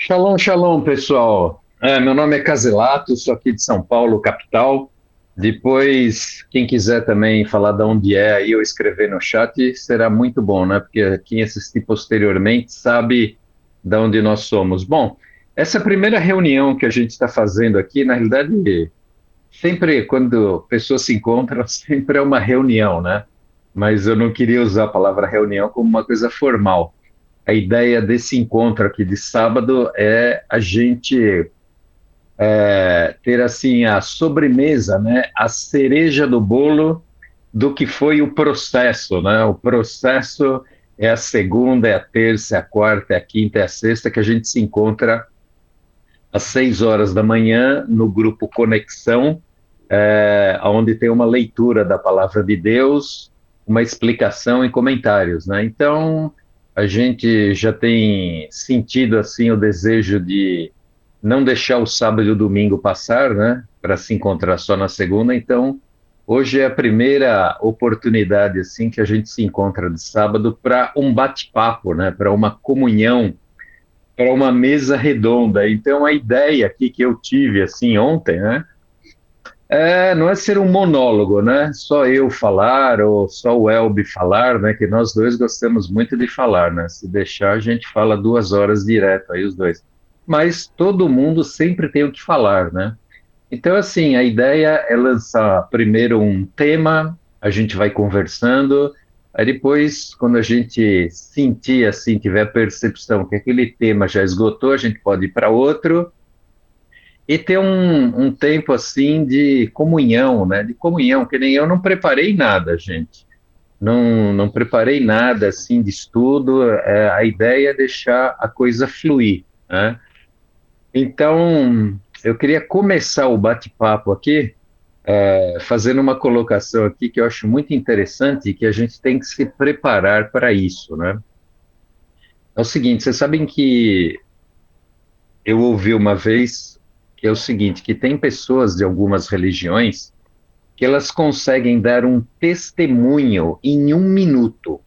Shalom, shalom, pessoal. Meu nome é Caselato, sou aqui de São Paulo, capital. Depois, quem quiser também falar de onde é aí ou escrever no chat, será muito bom, né? Porque quem assistir posteriormente sabe de onde nós somos. Bom, essa primeira reunião que a gente está fazendo aqui, na realidade, sempre quando pessoas se encontram, sempre é uma reunião, né? Mas eu não queria usar a palavra reunião como uma coisa formal. A ideia desse encontro aqui de sábado é a gente ter assim a sobremesa, né, a cereja do bolo do que foi o processo, né? O processo é a segunda, é a terça, é a quarta, é a quinta, é a sexta que a gente se encontra às 6 horas da manhã no grupo Conexão, onde tem uma leitura da palavra de Deus, uma explicação e comentários, né? Então, a gente já tem sentido assim o desejo de não deixar o sábado e o domingo passar, né? Para se encontrar só na segunda. Então, hoje é a primeira oportunidade assim que a gente se encontra de sábado para um bate-papo, né? Para uma comunhão, para uma mesa redonda. Então, a ideia aqui que eu tive assim ontem, né? Não é ser um monólogo, né? Só eu falar ou só o Elbe falar, né? Que nós dois gostamos muito de falar, né? Se deixar, a gente fala 2 horas direto aí os dois. Mas todo mundo sempre tem o que falar, né? Então, assim, a ideia é lançar primeiro um tema, a gente vai conversando, aí depois, quando a gente sentir assim, tiver a percepção que aquele tema já esgotou, a gente pode ir para outro e ter um tempo assim de comunhão, né? De comunhão, que nem eu não preparei nada, gente. Não preparei nada assim de estudo. A ideia é deixar a coisa fluir, né? Então, eu queria começar o bate-papo aqui, fazendo uma colocação aqui que eu acho muito interessante e que a gente tem que se preparar para isso, né? É o seguinte, vocês sabem que eu ouvi uma vez que é o seguinte, que tem pessoas de algumas religiões que elas conseguem dar um testemunho em 1 minuto,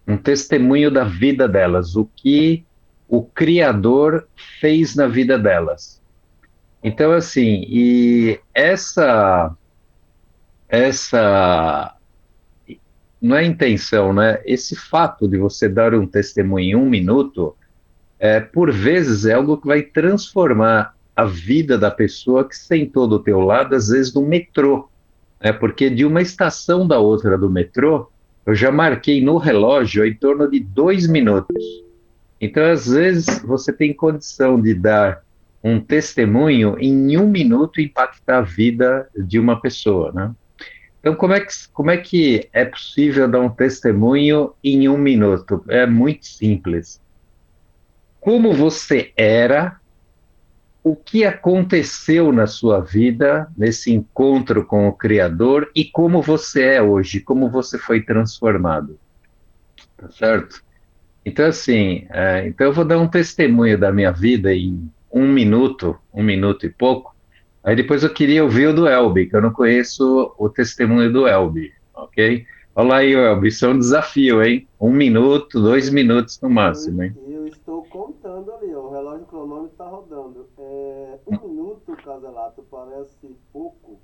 um testemunho da vida delas, o que o Criador fez na vida delas. Então, assim, e essa não é a intenção, né? Esse fato de você dar um testemunho em 1 minuto, por vezes é algo que vai transformar a vida da pessoa que sentou do teu lado, às vezes no metrô, né? Porque de uma estação da outra do metrô, eu já marquei no relógio em torno de 2 minutos. Então, às vezes, você tem condição de dar um testemunho em 1 minuto e impactar a vida de uma pessoa, né? Então, como é que é possível dar um testemunho em 1 minuto? É muito simples. Como você era, o que aconteceu na sua vida, nesse encontro com o Criador, e como você é hoje, como você foi transformado, tá certo? Então, assim, então eu vou dar um testemunho da minha vida em 1 minuto, 1 minuto e pouco. Aí depois eu queria ouvir o do Elbi, que eu não conheço o testemunho do Elbi, ok? Olha aí, Elbi, isso é um desafio, hein? 1 minuto, 2 minutos no Eu, máximo, hein? eu estou contando ali, ó, o relógio cronômetro está rodando. 1 minuto, Caselato, parece pouco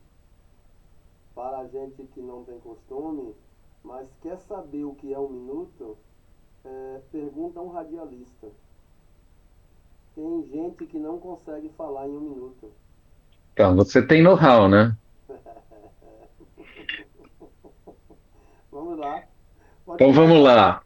para a gente que não tem costume, mas quer saber o que é 1 minuto? Pergunta a um radialista. Tem gente que não consegue falar em 1 minuto. Então, você tem know-how, né? Vamos lá, pode Então vamos começar. lá.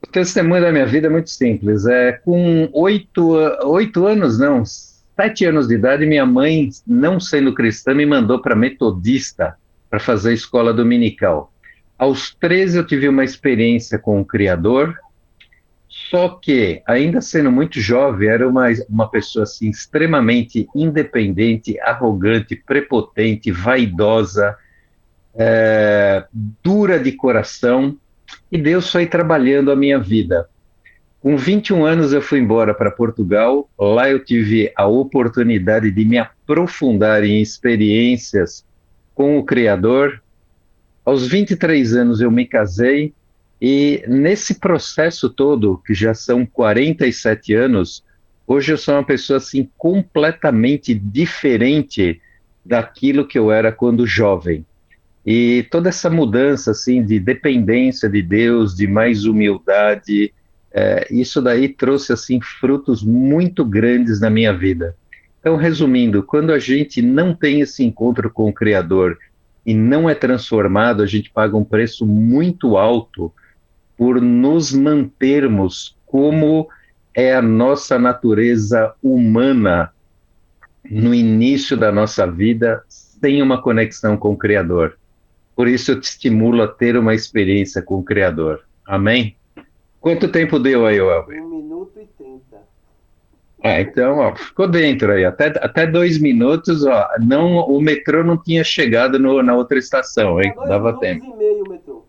O testemunho da minha vida é muito simples. Com 8 anos, não, 7 anos de idade, minha mãe, não sendo cristã, me mandou para metodista para fazer escola dominical. Aos 13 eu tive uma experiência com o Criador, só que, ainda sendo muito jovem, era uma pessoa assim, extremamente independente, arrogante, prepotente, vaidosa, dura de coração, e Deus foi trabalhando a minha vida. Com 21 anos eu fui embora para Portugal. Lá eu tive a oportunidade de me aprofundar em experiências com o Criador. Aos 23 anos eu me casei E nesse processo todo, que já são 47 anos, hoje eu sou uma pessoa assim completamente diferente daquilo que eu era quando jovem. E toda essa mudança assim de dependência de Deus, de mais humildade, isso daí trouxe assim frutos muito grandes na minha vida. Então, resumindo, quando a gente não tem esse encontro com o Criador e não é transformado, a gente paga um preço muito alto por nos mantermos como é a nossa natureza humana no início da nossa vida, sem uma conexão com o Criador. Por isso eu te estimulo a ter uma experiência com o Criador. Amém? Quanto tempo deu aí, Welber? 1 minuto e 30. Então, ó, ficou dentro aí. Até 2 minutos, ó. Não, o metrô não tinha chegado na outra estação, Não, hein? dois Dava minutos tempo. e meio, metrô.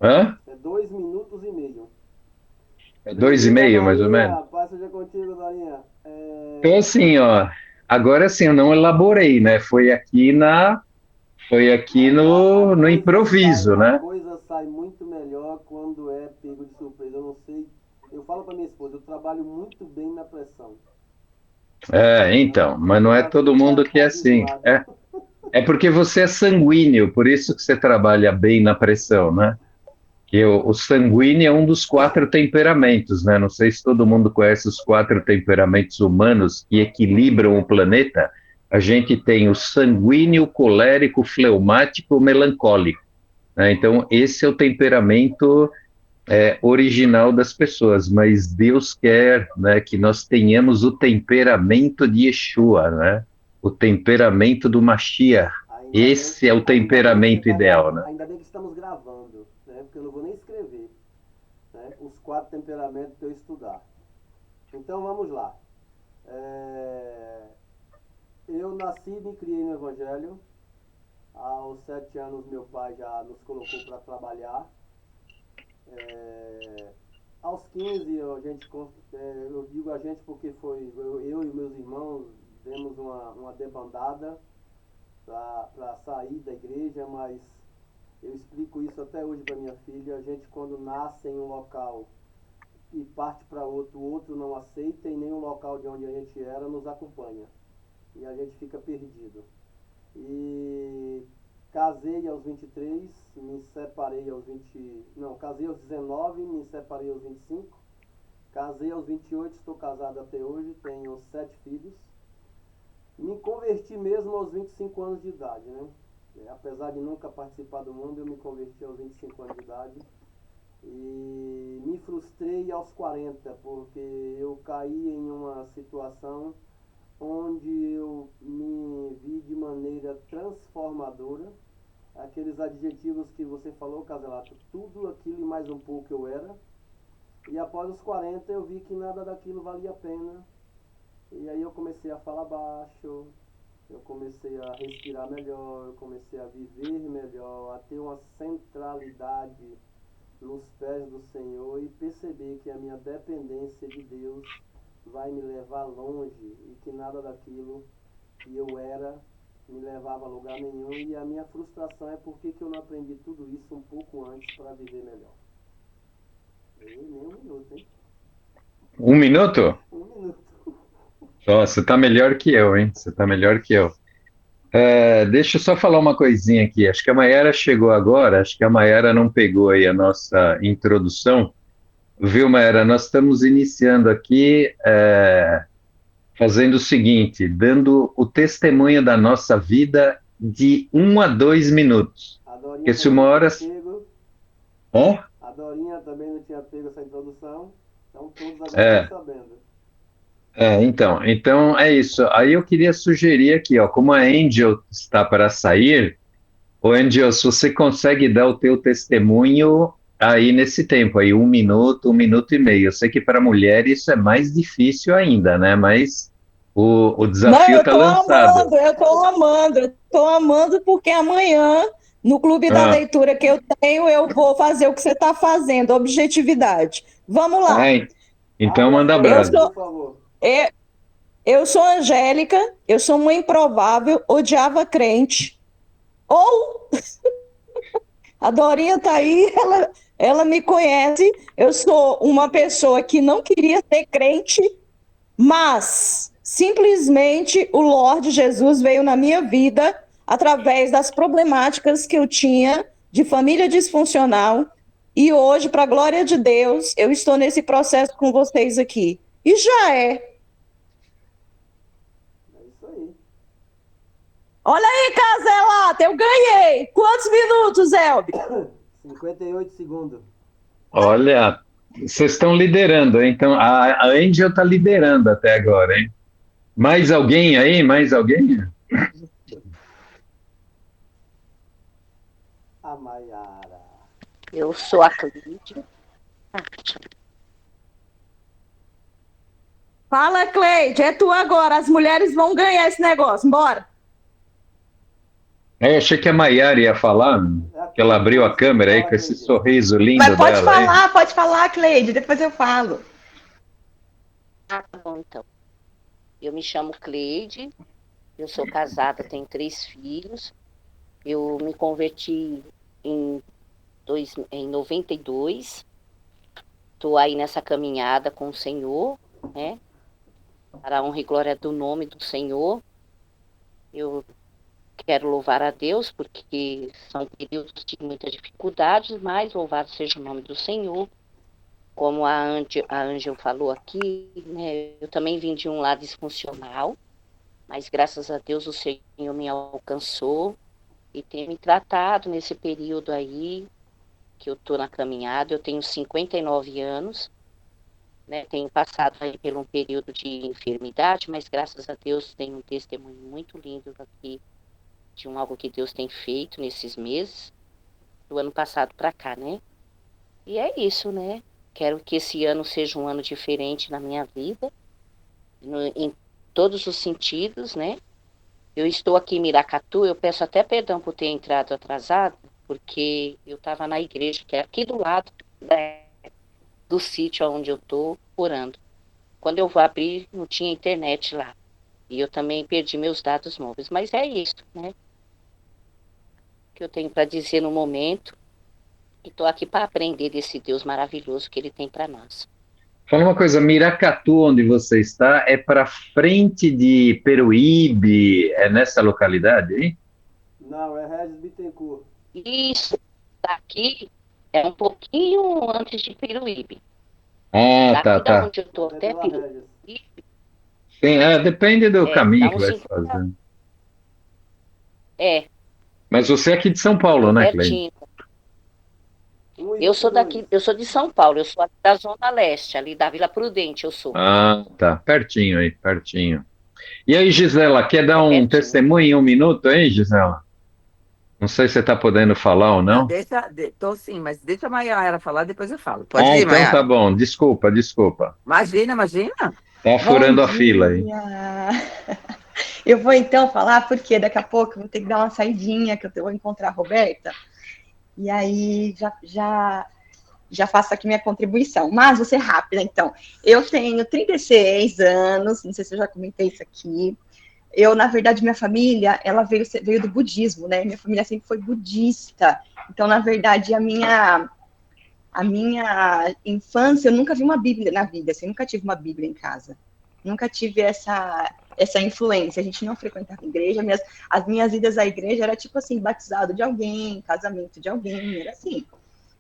Hã? É 2 minutos e meio. É dois e Beleza, meio, mais ou menos? Dorinha. Paz seja contigo, Dorinha. Então, assim, ó. Agora sim, eu não elaborei, né? Foi aqui Mas no improviso, a né? coisa sai muito melhor quando é pego de surpresa. Eu não sei. Eu falo para minha esposa, eu trabalho muito bem na pressão. Então, mas Você não é já todo fica mundo que é assim. abismado. É porque você é sanguíneo, por isso que você trabalha bem na pressão, né? Que o sanguíneo é um dos 4 temperamentos, né? Não sei se todo mundo conhece os 4 temperamentos humanos que equilibram o planeta. A gente tem o sanguíneo, colérico, fleumático, melancólico, né? Então, esse é o temperamento original das pessoas, mas Deus quer, né, que nós tenhamos o temperamento de Yeshua, né? O temperamento do Mashiach. Ainda bem, Esse é o ainda bem que você temperamento tá ideal, né? ainda bem que estamos gravando, né? Porque eu não vou nem escrever, né? Os 4 temperamentos que eu estudar. Então vamos lá. É, Eu nasci e me criei no Evangelho. Aos 7 anos meu pai já nos colocou para trabalhar. É, Aos 15 eu digo a gente porque foi eu e meus irmãos demos uma debandada para sair da igreja, mas eu explico isso até hoje para minha filha. A gente quando nasce em um local e parte para outro, o outro não aceita e nem o local de onde a gente era nos acompanha. E a gente fica perdido. E casei aos 23, me separei aos 20. Não, casei aos 19, me separei aos 25. Casei aos 28, estou casado até hoje, tenho 7 filhos. Me converti mesmo aos 25 anos de idade, né? Apesar de nunca participar do mundo, eu me converti aos 25 anos de idade. E me frustrei aos 40, porque eu caí em uma situação onde eu me vi de maneira transformadora. Aqueles adjetivos que você falou, Caselato, tudo aquilo e mais um pouco eu era. E após os 40 eu vi que nada daquilo valia a pena. E aí eu comecei a falar baixo, eu comecei a respirar melhor, eu comecei a viver melhor, a ter uma centralidade nos pés do Senhor e perceber que a minha dependência de Deus vai me levar longe e que nada daquilo que eu era me levava a lugar nenhum. E a minha frustração é porque que eu não aprendi tudo isso um pouco antes para viver melhor. E nem 1 minuto, hein? 1 minuto? 1 minuto. Nossa, você tá melhor que eu, hein? Você tá melhor que eu. Deixa eu só falar uma coisinha aqui. Acho que a Mayara chegou agora. Acho que a Mayara não pegou aí a nossa introdução. Viu, Mayara? Nós estamos iniciando aqui, fazendo o seguinte, dando o testemunho da nossa vida de 1 a 2 minutos. A Dorinha Porque se também uma não hora. tinha pego. Hã? A Dorinha também não tinha pego essa introdução. Então todos agora estão É, sabendo. então é isso. Aí eu queria sugerir aqui, ó, como a Angel está para sair, ô Angel, se você consegue dar o teu testemunho aí nesse tempo, aí 1 minuto, 1 minuto e meio. Eu sei que para mulher isso é mais difícil ainda, né? Mas o Não, desafio está lançado. eu tô amando porque amanhã, no Clube da Ah, Leitura que eu tenho, eu vou fazer o que você está fazendo, objetividade. Vamos lá. é, então Abre as manda Eu perguntas, brasa. sou, por favor. eu, eu sou Angélica, eu sou uma improvável, odiava crente. Ou a Dorinha tá aí, ela Ela me conhece, eu sou uma pessoa que não queria ser crente, mas simplesmente o Lorde Jesus veio na minha vida através das problemáticas que eu tinha de família disfuncional. E hoje, para a glória de Deus, eu estou nesse processo com vocês aqui. E já é. É isso aí. Olha aí, Caselata, eu ganhei. Quantos minutos, Elbi? 58 segundos. Olha, vocês estão liderando, hein? Então, a Angel está liderando até agora, hein? Mais alguém aí? Mais alguém? A Maiara. Eu sou a Cleide. Fala, Cleide, é tu agora. As mulheres vão ganhar esse negócio. Bora. Eu achei que a Maiara ia falar, que ela abriu a câmera aí com esse sorriso lindo Mas dela. Aí. pode falar, Cleide, depois eu falo. Tá bom, então. Eu me chamo Cleide, eu sou casada, tenho 3 filhos. Eu me converti em 92. Estou aí nessa caminhada com o Senhor, né? Para a honra e glória do nome do Senhor. Eu quero louvar a Deus, porque são períodos de muitas dificuldades, mas louvado seja o nome do Senhor. Como a Ângel falou aqui, né, eu também vim de um lar disfuncional, mas graças a Deus o Senhor me alcançou e tem me tratado nesse período aí que eu estou na caminhada. Eu tenho 59 anos, né, tenho passado aí por um período de enfermidade, mas graças a Deus tenho um testemunho muito lindo aqui de algo que Deus tem feito nesses meses, do ano passado para cá, né? E é isso, né? Quero que esse ano seja um ano diferente na minha vida, em todos os sentidos, né? Eu estou aqui em Miracatu, eu peço até perdão por ter entrado atrasado, porque eu estava na igreja, que é aqui do lado, né, do sítio onde eu estou orando. Quando eu vou abrir, não tinha internet lá. E eu também perdi meus dados móveis. Mas é isso, né? Que eu tenho para dizer no momento. E estou aqui para aprender desse Deus maravilhoso que Ele tem para nós. Fala uma coisa, Miracatu, onde você está, é para frente de Peruíbe, é nessa localidade, hein? Não, é Regis Bittencourt. Isso daqui é um pouquinho antes de Peruíbe. Ah, Daqui da tá. onde eu estou até Pela Regis. Peruíbe, Sim, depende do dá caminho que uns vai 50. fazer. Mas você é aqui de São Paulo, né, Cleide? pertinho. Eu sou daqui, eu sou de São Paulo, eu sou aqui da Zona Leste, ali da Vila Prudente, eu sou. Ah, tá. Pertinho aí, pertinho. E aí, Gisela, quer dar É um pertinho. testemunho em 1 minuto aí, Gisela? Não sei se você está podendo falar ou não. Tô sim, mas deixa a Maiara falar, depois eu falo. Pode ir, Então Maiara? tá bom. Desculpa. Imagina. Tá furando a Bom fila aí. dia! Eu vou então falar porque daqui a pouco eu vou ter que dar uma saidinha, que eu vou encontrar a Roberta, e aí já faço aqui minha contribuição. Mas vou ser rápida, então. Eu tenho 36 anos, não sei se eu já comentei isso aqui. Eu, na verdade, minha família, ela veio do budismo, né? Minha família sempre foi budista. Então, na verdade, a minha infância, eu nunca vi uma Bíblia na vida, assim, nunca tive uma Bíblia em casa. Nunca tive essa influência. A gente não frequentava igreja. As minhas idas à igreja era tipo assim, batizado de alguém, casamento de alguém, era assim.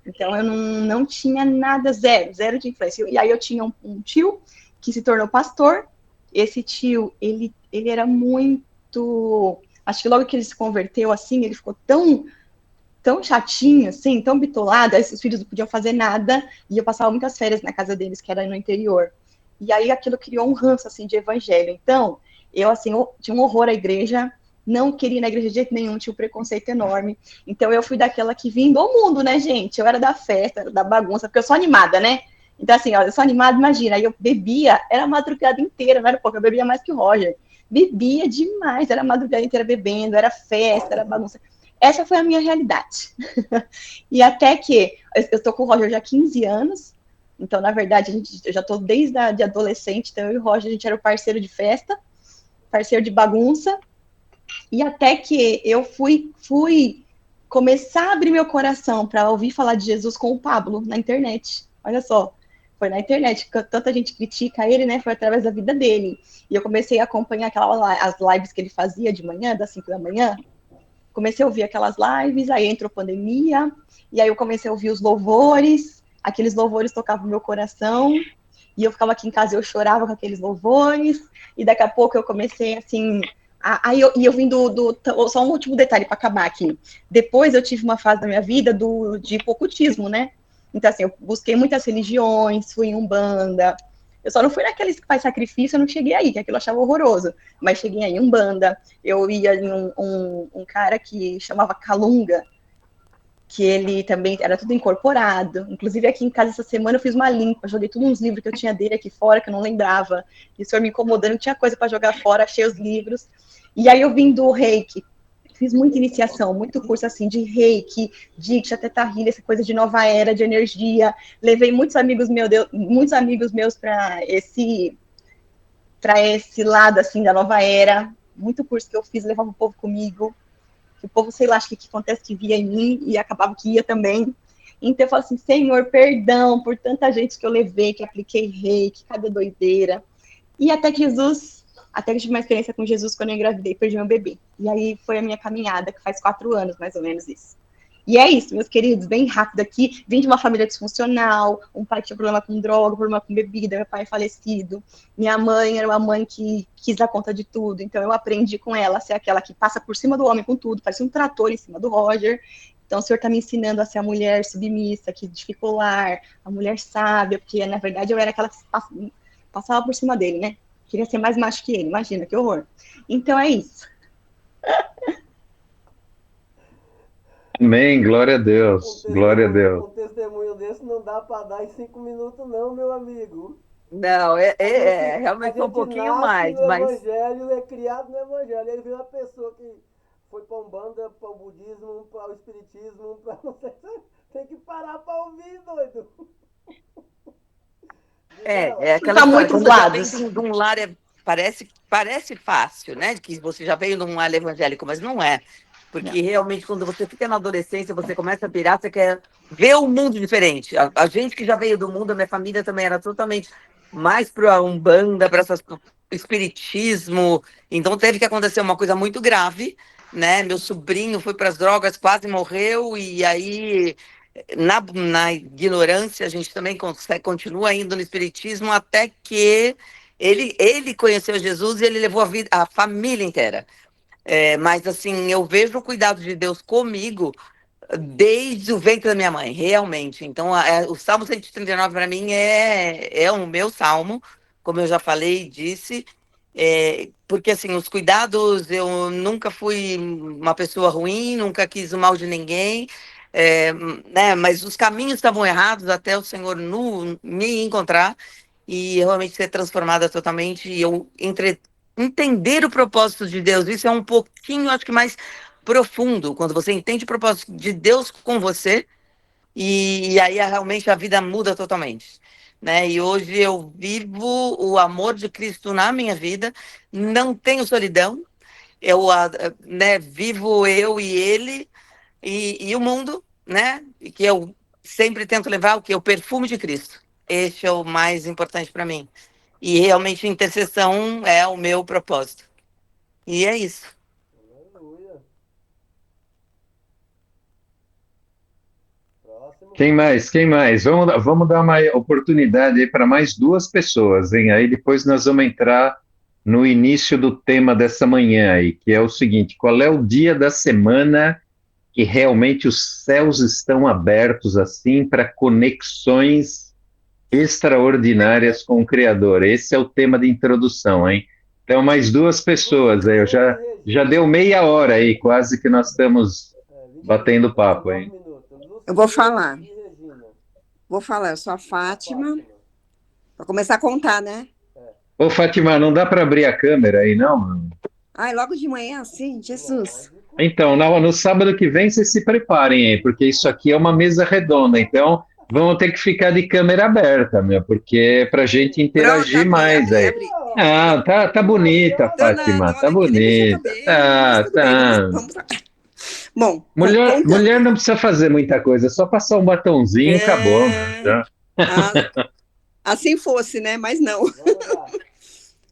Então eu não tinha nada, zero de influência. E aí eu tinha um tio que se tornou pastor. Esse tio, ele era muito... Acho que logo que ele se converteu, assim, ele ficou tão chatinho, assim, tão bitolado, aí os filhos não podiam fazer nada, e eu passava muitas férias na casa deles, que era no interior. E aí aquilo criou um ranço, assim, de evangelho. Então, eu, assim, tinha um horror à igreja, não queria ir na igreja de jeito nenhum, tinha um preconceito enorme. Então, eu fui daquela que vim do mundo, né, gente? Eu era da festa, era da bagunça, porque eu sou animada, né? Então, assim, ó, eu sou animada, imagina, aí eu bebia, era a madrugada inteira, não era pouco, eu bebia mais que o Roger. Bebia demais, era a madrugada inteira bebendo, era festa, era bagunça. Essa foi a minha realidade. E até que eu estou com o Roger já há 15 anos, então, na verdade, eu já estou desde de adolescente, então eu e o Roger, a gente era o parceiro de festa, parceiro de bagunça, e até que eu fui começar a abrir meu coração para ouvir falar de Jesus com o Pablo na internet. Olha só, foi na internet que tanta gente critica ele, né? Foi através da vida dele. E eu comecei a acompanhar as lives que ele fazia de manhã, das 5 da manhã. Comecei a ouvir aquelas lives, aí entrou pandemia, e aí eu comecei a ouvir os louvores, aqueles louvores tocavam no meu coração, e eu ficava aqui em casa e eu chorava com aqueles louvores, e daqui a pouco eu comecei, assim... eu vim só um último detalhe para acabar aqui. Depois eu tive uma fase da minha vida de ocultismo, né? Então, assim, eu busquei muitas religiões, fui em Umbanda. Eu só não fui naqueles que faz sacrifício, eu não cheguei aí, que aquilo eu achava horroroso. Mas cheguei aí em Umbanda. Eu ia em um cara que chamava Calunga, que ele também era tudo incorporado. Inclusive, aqui em casa, essa semana, eu fiz uma limpa. Joguei todos uns livros que eu tinha dele aqui fora, que eu não lembrava. E o senhor me incomodando, tinha coisa para jogar fora, achei os livros. E aí eu vim do Reiki. Fiz muita iniciação, muito curso assim de Reiki, Diksha, Teta Healing, essa coisa de nova era, de energia. Levei muitos amigos meus para esse lado assim da nova era. Muito curso que eu fiz, levava o povo comigo. O povo, sei lá, acho que acontece que via em mim e acabava que ia também. Então eu falo assim, Senhor, perdão por tanta gente que eu levei, que apliquei Reiki, cada doideira. E até que eu tive uma experiência com Jesus quando eu engravidei e perdi meu bebê. E aí foi a minha caminhada, que faz 4 anos, mais ou menos isso. E é isso, meus queridos, bem rápido aqui. Vim de uma família disfuncional, um pai tinha problema com droga, problema com bebida, meu pai é falecido. Minha mãe era uma mãe que quis dar conta de tudo, então eu aprendi com ela a ser aquela que passa por cima do homem com tudo, parece um trator em cima do Roger. Então o senhor está me ensinando a ser a mulher submissa, que edifica o lar, a mulher sábia, porque na verdade eu era aquela que passava por cima dele, né? Queria ser mais macho que ele, imagina, que horror. Então é isso. Amém, glória a Deus, glória a Deus. Um testemunho desse não dá para dar em 5 minutos, não, meu amigo. Não, realmente um pouquinho mais, no mas Evangelho, é criado no Evangelho. Ele viu uma pessoa que foi para Umbanda, para o budismo, para o espiritismo, para não sei. Tem que parar para ouvir, doido. aquela Tá história, muitos quando já lados. vem de um lar, parece fácil, né? Que você já veio de um lar evangélico, mas não é. Porque realmente, quando você fica na adolescência, você começa a pirar, você quer ver um mundo diferente. A gente que já veio do mundo, a minha família também era totalmente mais para Umbanda, para espiritismo. Então teve que acontecer uma coisa muito grave, né? Meu sobrinho foi para as drogas, quase morreu, e aí na ignorância a gente também continua indo no espiritismo até que ele conheceu Jesus e ele levou a família inteira. Mas assim, eu vejo o cuidado de Deus comigo desde o ventre da minha mãe, realmente. Então, o Salmo 139 para mim é o meu salmo, como eu já falei e disse, porque assim, os cuidados, eu nunca fui uma pessoa ruim, nunca quis o mal de ninguém, né, mas os caminhos estavam errados até o Senhor me encontrar e realmente ser transformada totalmente, e eu entender o propósito de Deus. Isso é um pouquinho, acho que mais profundo, quando você entende o propósito de Deus com você, e aí realmente a vida muda totalmente, né? E hoje eu vivo o amor de Cristo na minha vida, não tenho solidão, né, vivo eu e ele e o mundo, né? E que eu sempre tento levar o que? O perfume de Cristo. Este é o mais importante para mim. E realmente intercessão é o meu propósito. E é isso. Aleluia. Próximo. Quem mais? Quem mais? Vamos dar uma oportunidade aí para mais 2 pessoas, hein? Aí depois nós vamos entrar no início do tema dessa manhã aí, que é o seguinte: qual é o dia da semana que realmente os céus estão abertos assim para conexões extraordinárias com o Criador? Esse é o tema de introdução, hein? Então, mais 2 pessoas aí, já deu meia hora aí, quase que nós estamos batendo papo, hein? Eu vou falar. Eu sou a Fátima. Vou começar a contar, né? Ô, Fátima, não dá para abrir a câmera aí, não, mano? Ai, logo de manhã, assim, Jesus. Então, no sábado que vem, vocês se preparem aí, porque isso aqui é uma mesa redonda, então vamos ter que ficar de câmera aberta, meu, porque é pra gente interagir Pronto, mais aí. abri. Ah, tá bonita, Tô nada, Fátima, tá olha aqui, nem mexi a bonita. cabeça, mas tudo bem, Tá. vamos lá. Bom, Mulher não precisa fazer muita coisa, é só passar um batonzinho e acabou. Já. Assim fosse, né? Mas não. Vamos lá.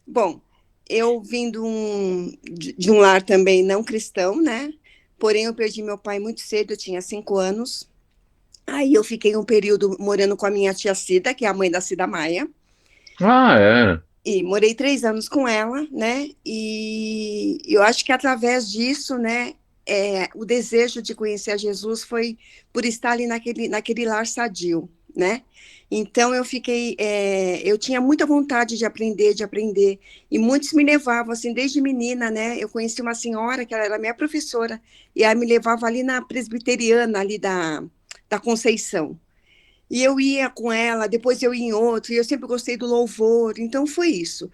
Bom, eu vim de um lar também não cristão, né? Porém, eu perdi meu pai muito cedo, eu tinha 5 anos. Aí eu fiquei um período morando com a minha tia Cida, que é a mãe da Cida Maia. Ah, é. E morei 3 anos com ela, né? E eu acho que através disso, né? O desejo de conhecer a Jesus foi por estar ali naquele lar sadio, né? Então eu tinha muita vontade de aprender, e muitos me levavam, assim, desde menina, né? Eu conheci uma senhora que ela era minha professora, e ela me levava ali na presbiteriana, ali da Conceição. E eu ia com ela, depois eu ia em outro, e eu sempre gostei do louvor, então foi isso.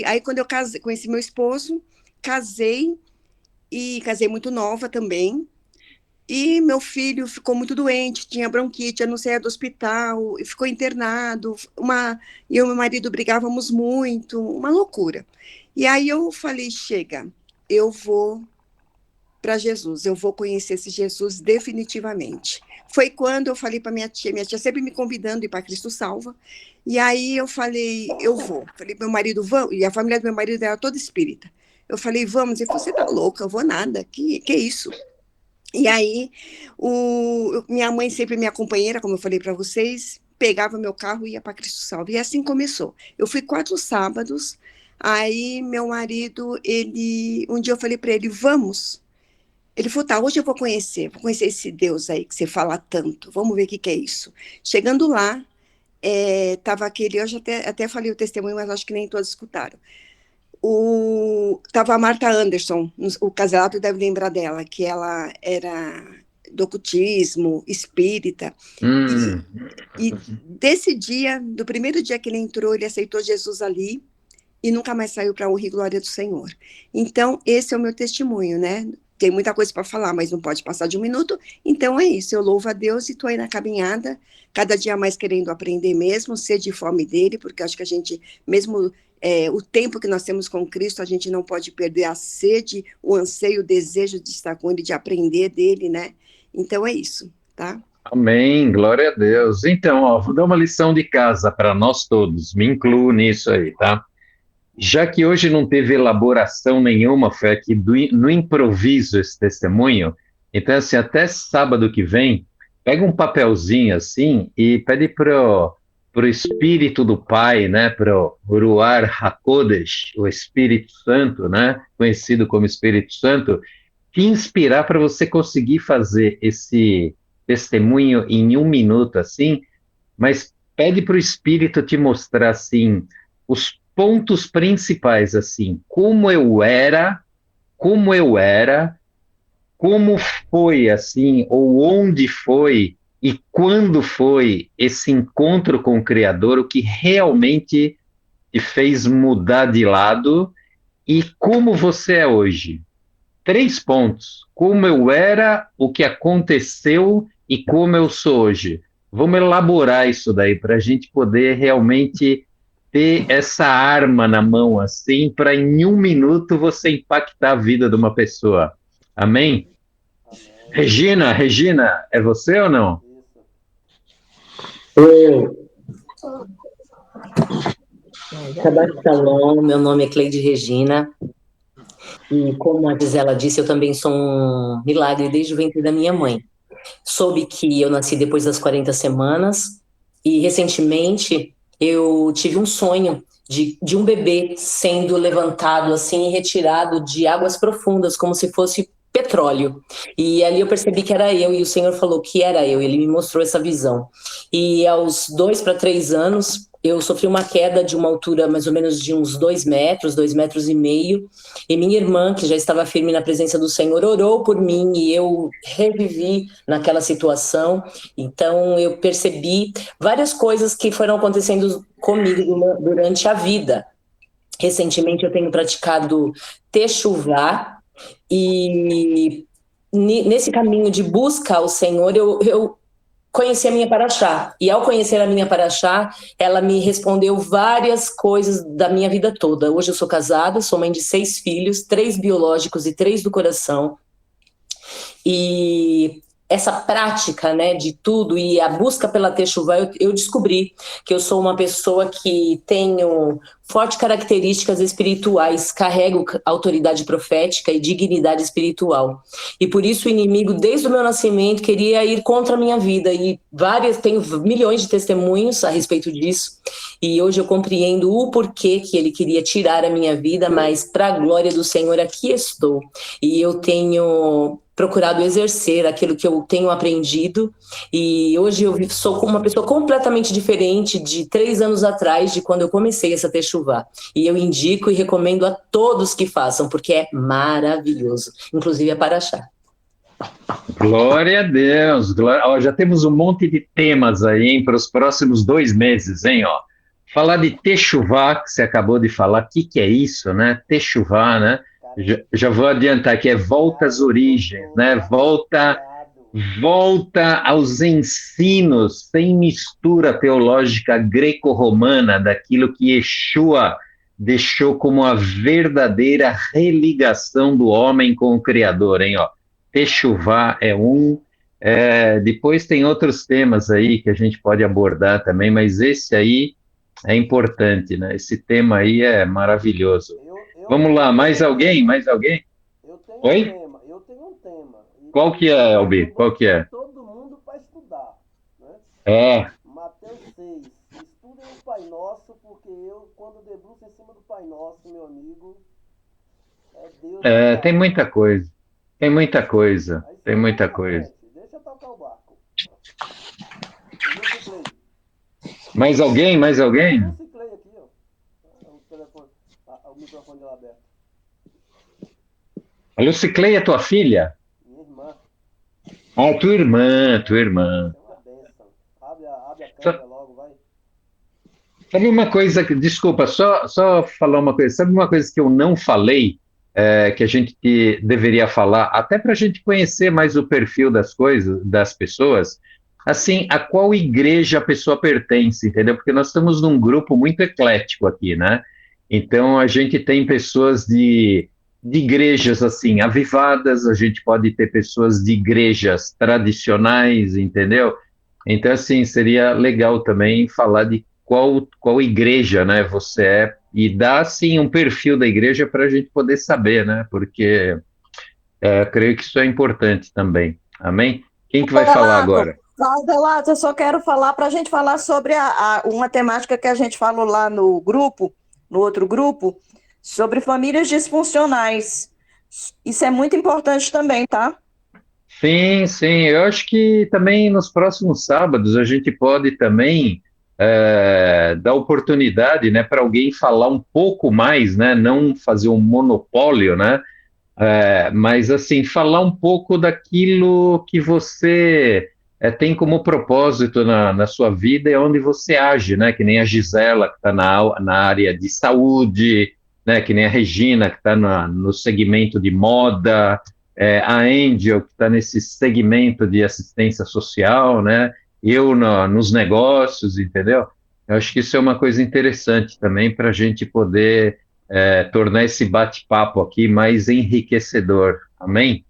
Aí quando eu casei, conheci meu esposo, casei muito nova também, e meu filho ficou muito doente, tinha bronquite, eu não saía do hospital, e ficou internado, e eu e meu marido brigávamos muito, uma loucura. E aí eu falei, chega, eu vou para Jesus, eu vou conhecer esse Jesus definitivamente. Foi quando eu falei para minha tia sempre me convidando ir para Cristo Salva, e aí eu falei, eu vou. Falei para meu marido, vamos, e a família do meu marido era toda espírita. Eu falei, vamos, ele falou, você tá louca, eu vou nada, que isso? E aí, minha mãe sempre minha companheira, como eu falei para vocês, pegava meu carro e ia para Cristo Salva, e assim começou. Eu fui 4 sábados, aí meu marido, um dia eu falei para ele, vamos. Ele falou, tá, hoje eu vou conhecer esse Deus aí que você fala tanto, vamos ver o que é isso. Chegando lá, tava aquele, eu já até falei o testemunho, mas acho que nem todos escutaram. Tava a Marta Anderson, o Caselato deve lembrar dela, que ela era do ocultismo, espírita, e desse dia, do primeiro dia que ele entrou, ele aceitou Jesus ali, e nunca mais saiu para a honra e glória do Senhor. Então, esse é o meu testemunho, né? Tem muita coisa para falar, mas não pode passar de 1 minuto. Então, é isso. Eu louvo a Deus e estou aí na caminhada, cada dia mais querendo aprender mesmo, ser de fome dele, porque acho que a gente, mesmo o tempo que nós temos com Cristo, a gente não pode perder a sede, o anseio, o desejo de estar com ele, de aprender dele, né? Então, é isso, tá? Amém, glória a Deus. Então, ó, vou dar uma lição de casa para nós todos, me incluo nisso aí, tá? Já que hoje não teve elaboração nenhuma, foi aqui no improviso esse testemunho, então, assim, até sábado que vem, pega um papelzinho assim e pede pro Espírito do Pai, né, pro Ruach HaKodesh, o Espírito Santo, né, conhecido como Espírito Santo, te inspirar para você conseguir fazer esse testemunho em 1 minuto, assim, mas pede para o Espírito te mostrar, assim, os pontos principais, assim, como foi, assim, ou onde foi e quando foi esse encontro com o Criador, o que realmente te fez mudar de lado e como você é hoje. 3 pontos. Como eu era, o que aconteceu e como eu sou hoje. Vamos elaborar isso daí para a gente poder realmente ter essa arma na mão assim, para em 1 minuto você impactar a vida de uma pessoa. Amém? Regina, é você ou não? Shabbat Shalom, meu nome é Cleide Regina, e como a Gisela disse, eu também sou um milagre desde o ventre da minha mãe. Soube que eu nasci depois das 40 semanas, e recentemente eu tive um sonho de um bebê sendo levantado assim e retirado de águas profundas, como se fosse petróleo. E ali eu percebi que era eu, e o Senhor falou que era eu, ele me mostrou essa visão. E aos 2 para 3 anos, eu sofri uma queda de uma altura mais ou menos de uns 2 metros, 2,5 metros, e minha irmã, que já estava firme na presença do Senhor, orou por mim, e eu revivi naquela situação. Então eu percebi várias coisas que foram acontecendo comigo durante a vida. Recentemente eu tenho praticado techuvá, e nesse caminho de busca ao Senhor, eu conheci a minha paraxá, e ao conhecer a minha paraxá, ela me respondeu várias coisas da minha vida toda. Hoje eu sou casada, sou mãe de 6 filhos, 3 biológicos e 3 do coração, E essa prática, né, de tudo e a busca pela Techuvá, eu descobri que eu sou uma pessoa que tenho fortes características espirituais, carrego autoridade profética e dignidade espiritual. E por isso o inimigo, desde o meu nascimento, queria ir contra a minha vida. E tenho milhões de testemunhos a respeito disso. E hoje eu compreendo o porquê que ele queria tirar a minha vida, mas para a glória do Senhor aqui estou. E eu tenho procurado exercer aquilo que eu tenho aprendido, e hoje eu sou uma pessoa completamente diferente de 3 anos atrás, de quando eu comecei essa Techuvá. E eu indico e recomendo a todos que façam, porque é maravilhoso, inclusive a Paraxá. Glória a Deus. Ó, já temos um monte de temas aí, hein, para os próximos 2 meses, hein, ó. Falar de Techuvá, que você acabou de falar, o que é isso, né? Techuvá, né? Já vou adiantar que é volta às origens, né? Volta aos ensinos, sem mistura teológica greco-romana, daquilo que Yeshua deixou como a verdadeira religação do homem com o Criador, hein, ó. Techuvá é um, depois tem outros temas aí que a gente pode abordar também, mas esse aí é importante, né? Esse tema aí é maravilhoso. Vamos lá, mais alguém? Mais alguém? Oi? Eu tenho um tema. Qual que é, Albi? Qual que é? Todo mundo para estudar, né? É. Mateus 6. Estudem o Pai Nosso, porque eu, quando debruço em cima do Pai Nosso, meu amigo, é Deus. Tem muita coisa. Tem muita coisa. Tem muita coisa. Deixa eu tocar o barco. Mais alguém? Mais alguém? Eu ciclei aqui, ó. O microfone dela aberto. A Lucicleia é tua filha? Minha irmã. Ah, tua irmã. É uma bênção. Abre a câmera logo, vai. Sabe uma coisa que, desculpa, só falar uma coisa. Sabe uma coisa que eu não falei, que a gente deveria falar, até para a gente conhecer mais o perfil das coisas, das pessoas, assim, a qual igreja a pessoa pertence, entendeu? Porque nós estamos num grupo muito eclético aqui, né? Então a gente tem pessoas de igrejas assim avivadas, a gente pode ter pessoas de igrejas tradicionais, entendeu? Então, assim, seria legal também falar de qual igreja, né, você é, e dar, assim, um perfil da igreja para a gente poder saber, né, porque creio que isso é importante também. Amém? Quem que vai falar agora? Delato, eu só quero falar para a gente falar sobre uma temática que a gente falou lá no grupo, no outro grupo, sobre famílias disfuncionais. Isso é muito importante também, tá? Sim, sim. Eu acho que também nos próximos sábados a gente pode também dar oportunidade, né, para alguém falar um pouco mais, né, não fazer um monopólio, né, mas assim falar um pouco daquilo que você tem como propósito na sua vida e onde você age, né, que nem a Gisela que está na área de saúde, né, que nem a Regina que está no segmento de moda. A Angel, que está nesse segmento de assistência social, né? Eu nos negócios, entendeu? Eu acho que isso é uma coisa interessante também para a gente poder tornar esse bate-papo aqui mais enriquecedor. Amém?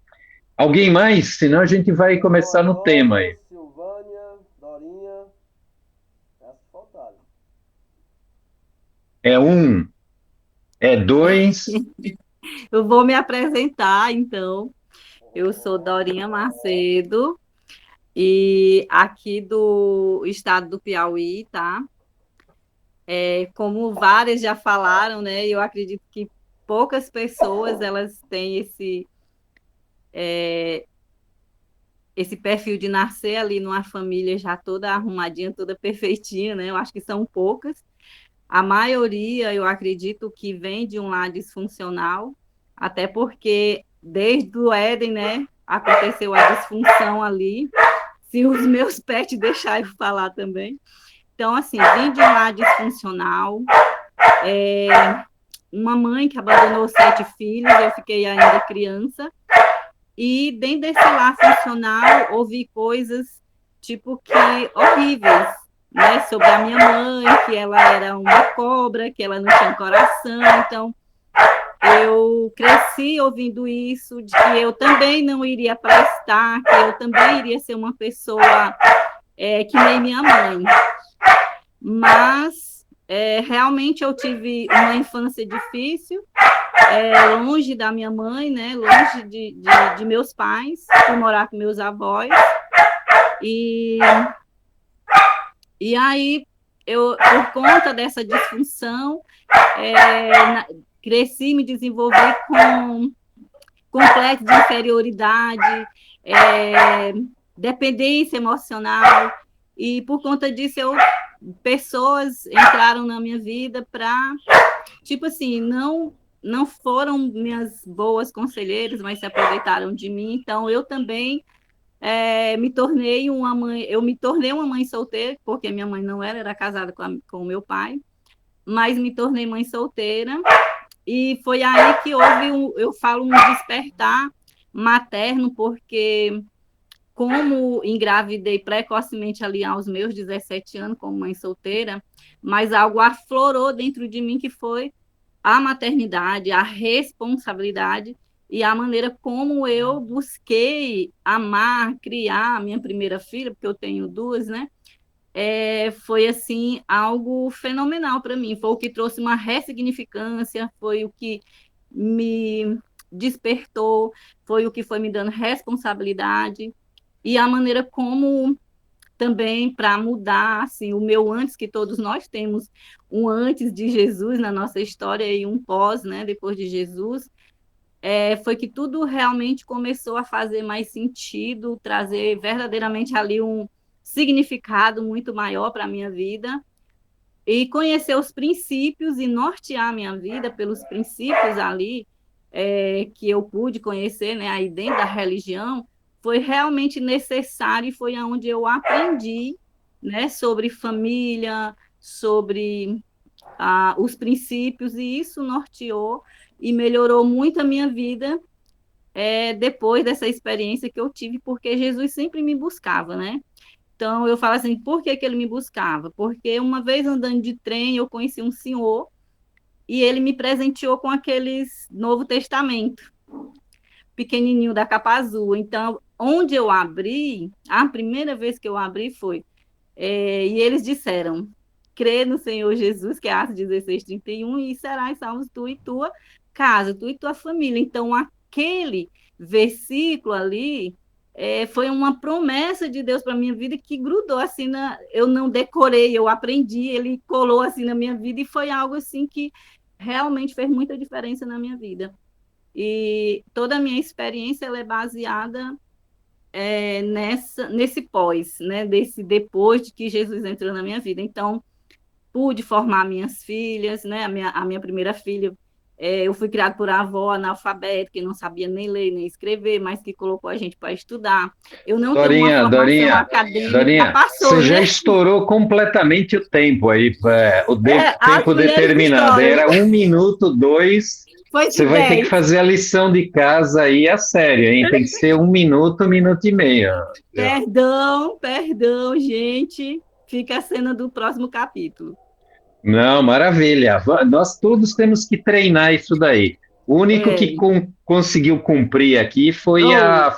Alguém mais? Senão a gente vai começar no tema aí. Silvânia, Dorinha, essas faltaram. É 1, é 2. Eu vou me apresentar, então. Eu sou Dorinha Macedo, e aqui do estado do Piauí, tá? Como várias já falaram, né? Eu acredito que poucas pessoas elas têm esse perfil de nascer ali numa família já toda arrumadinha, toda perfeitinha, né? Eu acho que são poucas. A maioria, eu acredito que vem de um lar disfuncional, até porque desde o Éden, né, aconteceu a disfunção ali, se os meus pets deixarem eu falar também. Então, assim, vim de um lar disfuncional, uma mãe que abandonou 7 filhos, eu fiquei ainda criança, e dentro desse lar funcional, ouvi coisas, tipo, que horríveis, né, sobre a minha mãe, que ela era uma cobra, que ela não tinha coração. Então, eu eu cresci ouvindo isso, de que eu também não iria prestar, que eu também iria ser uma pessoa que nem minha mãe. Mas realmente eu tive uma infância difícil, longe da minha mãe, né? Longe de meus pais, fui morar com meus avós. E aí, por conta dessa disfunção, cresci, me desenvolvi com complexo de inferioridade, dependência emocional, e por conta disso pessoas entraram na minha vida para, tipo assim, não foram minhas boas conselheiras, mas se aproveitaram de mim. Então eu também me tornei uma mãe solteira, porque minha mãe não era casada com o meu pai, mas me tornei mãe solteira. E foi aí que eu falo, um despertar materno, porque como engravidei precocemente ali aos meus 17 anos como mãe solteira, mas algo aflorou dentro de mim, que foi a maternidade, a responsabilidade e a maneira como eu busquei amar, criar a minha primeira filha, porque eu tenho duas, né? Foi assim algo fenomenal para mim, foi o que trouxe uma ressignificância, foi o que me despertou, foi o que foi me dando responsabilidade, e a maneira como também para mudar assim, o meu antes, que todos nós temos um antes de Jesus na nossa história e um pós, né, depois de Jesus, foi que tudo realmente começou a fazer mais sentido, trazer verdadeiramente ali um significado muito maior para a minha vida, e conhecer os princípios e nortear a minha vida pelos princípios ali que eu pude conhecer, né, aí dentro da religião, foi realmente necessário, e foi aonde eu aprendi, né, sobre família, sobre os princípios, e isso norteou e melhorou muito a minha vida depois dessa experiência que eu tive, porque Jesus sempre me buscava, né? Então, eu falo assim, por que ele me buscava? Porque uma vez andando de trem, eu conheci um senhor, e ele me presenteou com aqueles Novo Testamento, pequenininho, da capa azul. Então, onde eu abri, a primeira vez que eu abri foi, e eles disseram, crê no Senhor Jesus, que é Atos 16:31, e serás salvo tu e tua casa, tu e tua família. Então, aquele versículo ali foi uma promessa de Deus para a minha vida, que grudou assim, eu não decorei, eu aprendi, ele colou assim na minha vida, e foi algo assim que realmente fez muita diferença na minha vida. E toda a minha experiência ela é baseada nesse pós, né, desse depois de que Jesus entrou na minha vida. Então, pude formar minhas filhas, né, a minha primeira filha, eu fui criada por avó analfabeta, que não sabia nem ler nem escrever, mas que colocou a gente para estudar. Eu não tenho uma formação acadêmica, passou, você já né? estourou completamente o tempo aí, tempo determinado. Era 1 minuto, 2. Você vai ter que fazer a lição de casa aí a sério, hein? Tem que ser 1 minuto, 1 minuto e meio. Perdão, gente. Fica a cena do próximo capítulo. Não, maravilha. Nós todos temos que treinar isso daí. O único que conseguiu cumprir aqui foi a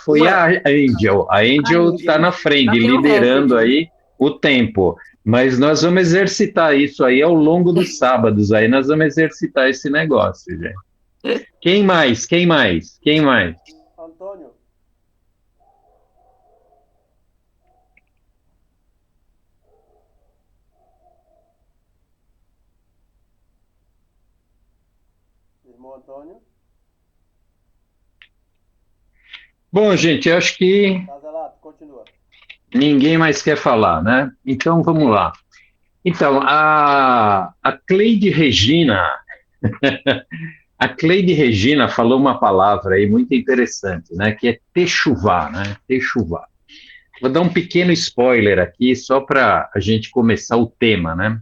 Angel. A Angel está na frente, liderando aí o tempo. Mas nós vamos exercitar isso aí ao longo dos sábados. Aí nós vamos exercitar esse negócio, gente. Quem mais? Antônio. Irmão Antônio. Bom, gente, eu acho que continua. Ninguém mais quer falar, né? Então, vamos lá. Então, a Cleide Regina... A Cleide Regina falou uma palavra aí muito interessante, né? Que é techuvá, né? Techuvá. Vou dar um pequeno spoiler aqui, só para a gente começar o tema, né?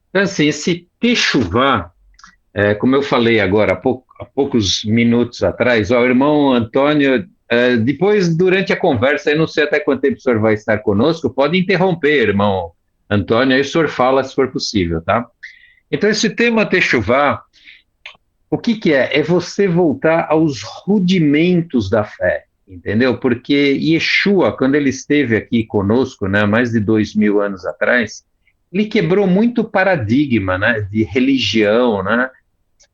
Então, assim, esse techuvá, como eu falei agora, há poucos minutos atrás, o irmão Antônio, depois, durante a conversa, eu não sei até quanto tempo o senhor vai estar conosco, pode interromper, irmão Antônio, aí o senhor fala se for possível, tá? Então, esse tema techuvá, o que que é? É você voltar aos rudimentos da fé, entendeu? Porque Yeshua, quando ele esteve aqui conosco, né, mais de 2000 anos atrás, ele quebrou muito paradigma, né, de religião, né?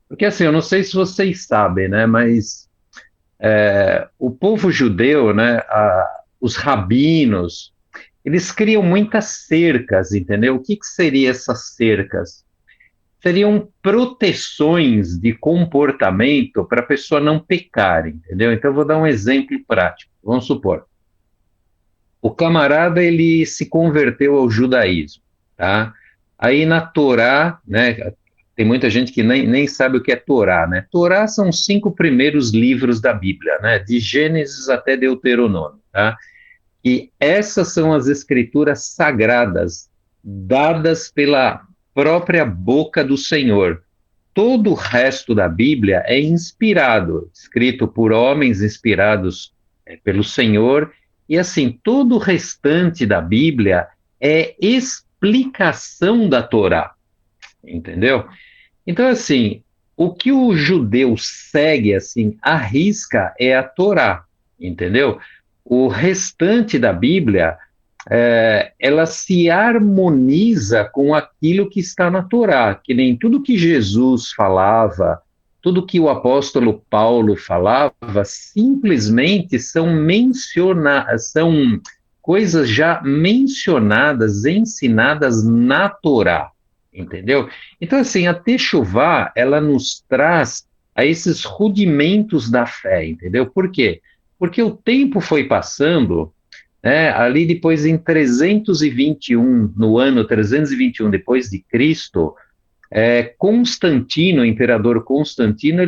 Porque assim, eu não sei se vocês sabem, né, mas o povo judeu, né, os rabinos, eles criam muitas cercas, entendeu? O que que seria essas cercas? Seriam proteções de comportamento para a pessoa não pecar, entendeu? Então, eu vou dar um exemplo prático. Vamos supor, o camarada, ele se converteu ao judaísmo, tá? Aí na Torá, né, tem muita gente que nem sabe o que é Torá, né? Torá são os 5 primeiros livros da Bíblia, né? De Gênesis até Deuteronômio, tá? E essas são as escrituras sagradas, dadas pela própria boca do Senhor. Todo o resto da Bíblia é inspirado, escrito por homens inspirados pelo Senhor, e assim, todo o restante da Bíblia é explicação da Torá, entendeu? Então, assim, o que o judeu segue, assim, à risca é a Torá, entendeu? O restante da Bíblia, ela se harmoniza com aquilo que está na Torá, que nem tudo que Jesus falava, tudo que o apóstolo Paulo falava, simplesmente são coisas já mencionadas, ensinadas na Torá, entendeu? Então, assim, a Techuvá, ela nos traz a esses rudimentos da fé, entendeu? Por quê? Porque o tempo foi passando, ali depois em 321, no ano 321 depois de Cristo, Constantino, o imperador Constantino,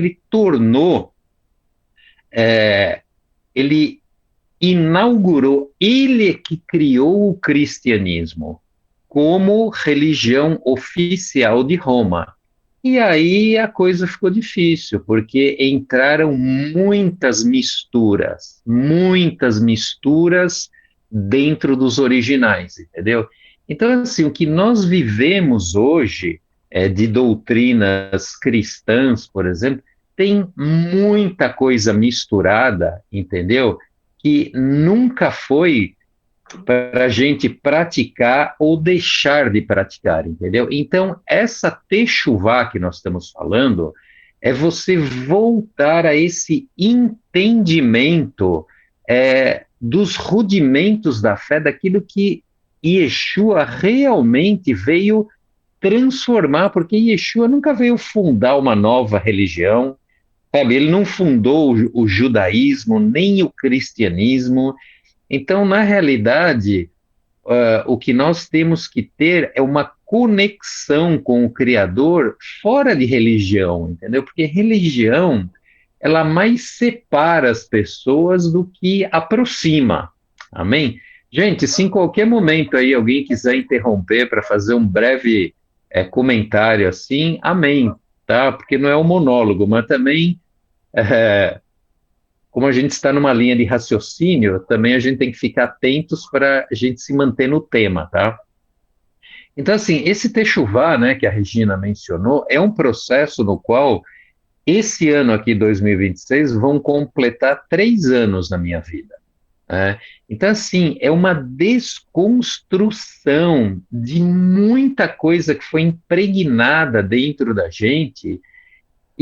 ele inaugurou, ele é que criou o cristianismo como religião oficial de Roma. E aí a coisa ficou difícil, porque entraram muitas misturas dentro dos originais, entendeu? Então, assim, o que nós vivemos hoje, de doutrinas cristãs, por exemplo, tem muita coisa misturada, entendeu? Que nunca foi para a gente praticar ou deixar de praticar, entendeu? Então, essa techuvá que nós estamos falando é você voltar a esse entendimento dos rudimentos da fé, daquilo que Yeshua realmente veio transformar, porque Yeshua nunca veio fundar uma nova religião, sabe? Ele não fundou o judaísmo, nem o cristianismo. Então, na realidade, o que nós temos que ter é uma conexão com o Criador fora de religião, entendeu? Porque religião, ela mais separa as pessoas do que aproxima. Amém? Gente, se em qualquer momento aí alguém quiser interromper para fazer um breve comentário assim, amém, tá? Porque não é um monólogo, mas também como a gente está numa linha de raciocínio, também a gente tem que ficar atentos para a gente se manter no tema, tá? Então, assim, esse techuvá, né, que a Regina mencionou, é um processo no qual, esse ano aqui, 2026, vão completar 3 anos na minha vida, né? Então, assim, é uma desconstrução de muita coisa que foi impregnada dentro da gente,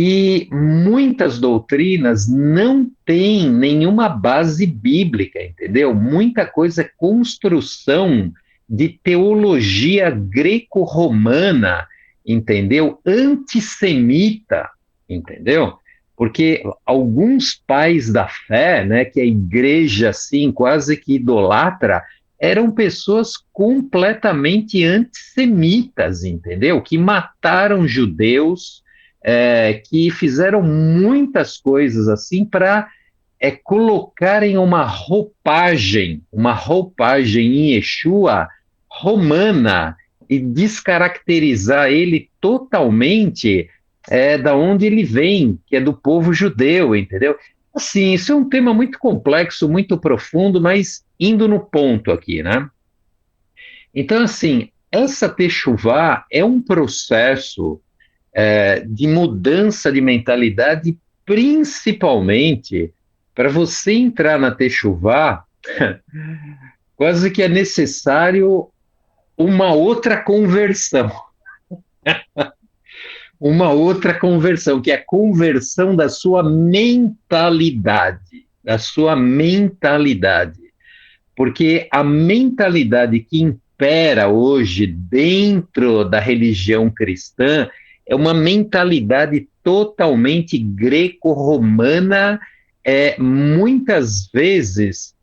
e muitas doutrinas não têm nenhuma base bíblica, entendeu? Muita coisa é construção de teologia greco-romana, entendeu? Antissemita, entendeu? Porque alguns pais da fé, né, que a igreja, assim, quase que idolatra, eram pessoas completamente antissemitas, entendeu? Que mataram judeus, que fizeram muitas coisas assim para colocarem uma roupagem em Yeshua romana e descaracterizar ele totalmente da onde ele vem, que é do povo judeu, entendeu? Assim, isso é um tema muito complexo, muito profundo, mas indo no ponto aqui, né? Então, assim, essa techuvá é um processo de mudança de mentalidade, principalmente para você entrar na Techuvá, quase que é necessário uma outra conversão. Uma outra conversão, que é a conversão da sua mentalidade. Da sua mentalidade. Porque a mentalidade que impera hoje dentro da religião cristã é uma mentalidade totalmente greco-romana, muitas vezes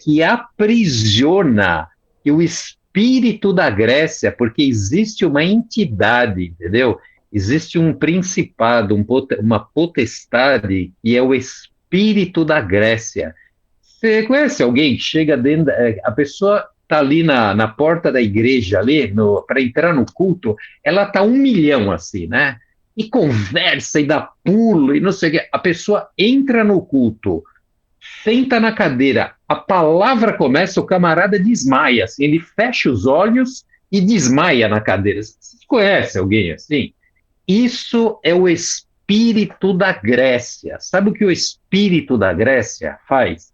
que aprisiona que o espírito da Grécia, porque existe uma entidade, entendeu? Existe um principado, uma potestade, que é o espírito da Grécia. Você conhece alguém que chega dentro, a pessoa está ali na porta da igreja, ali, para entrar no culto, ela está 1 milhão assim, né? E conversa e dá pulo e não sei o quê. A pessoa entra no culto, senta na cadeira, a palavra começa, o camarada desmaia, assim, ele fecha os olhos e desmaia na cadeira. Você conhece alguém assim? Isso é o espírito da Grécia. Sabe o que o espírito da Grécia faz?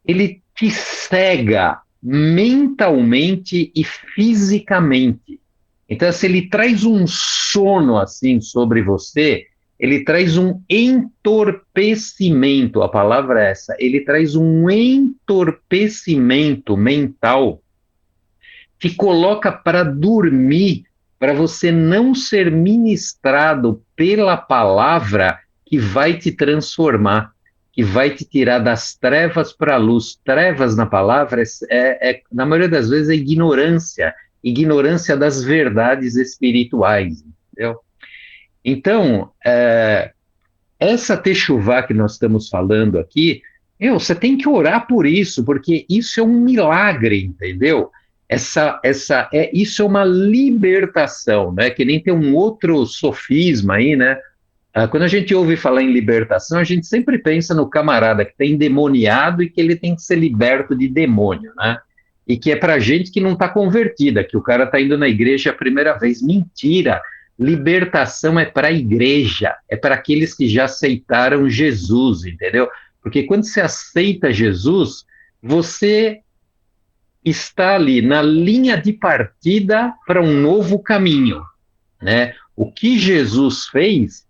Ele te cega mentalmente e fisicamente. Então, se ele traz um sono assim sobre você, ele traz um entorpecimento, a palavra é essa, ele traz um entorpecimento mental, te coloca para dormir, para você não ser ministrado pela palavra que vai te transformar, que vai te tirar das trevas para a luz. Trevas na palavra, na maioria das vezes, é ignorância das verdades espirituais, entendeu? Então, essa techuvá que nós estamos falando aqui, você tem que orar por isso, porque isso é um milagre, entendeu? Isso é uma libertação, né? Que nem tem um outro sofisma aí, né? Quando a gente ouve falar em libertação, a gente sempre pensa no camarada que está endemoniado e que ele tem que ser liberto de demônio, né? E que é para gente que não está convertida, que o cara está indo na igreja a primeira vez. Mentira! Libertação é para a igreja, é para aqueles que já aceitaram Jesus, entendeu? Porque quando você aceita Jesus, você está ali na linha de partida para um novo caminho, né? O que Jesus fez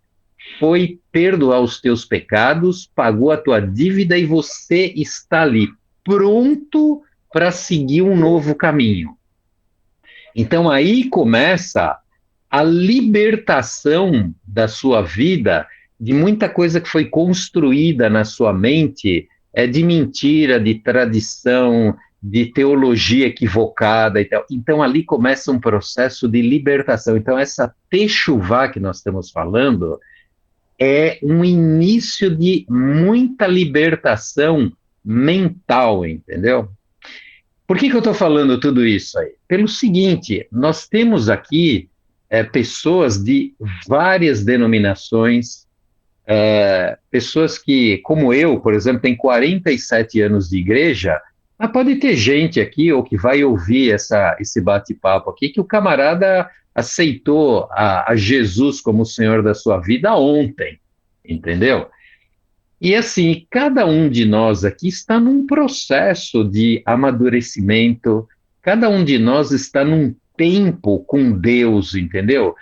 foi perdoar os teus pecados, pagou a tua dívida e você está ali pronto para seguir um novo caminho. Então aí começa a libertação da sua vida de muita coisa que foi construída na sua mente, de mentira, de tradição, de teologia equivocada e tal. Então ali começa um processo de libertação. Então essa techuvá que nós estamos falando é um início de muita libertação mental, entendeu? Por que eu estou falando tudo isso aí? Pelo seguinte, nós temos aqui pessoas de várias denominações, pessoas que, como eu, por exemplo, tem 47 anos de igreja, mas pode ter gente aqui, ou que vai ouvir esse bate-papo aqui, que o camarada aceitou a Jesus como o Senhor da sua vida ontem, entendeu? E assim, cada um de nós aqui está num processo de amadurecimento, cada um de nós está num tempo com Deus, entendeu?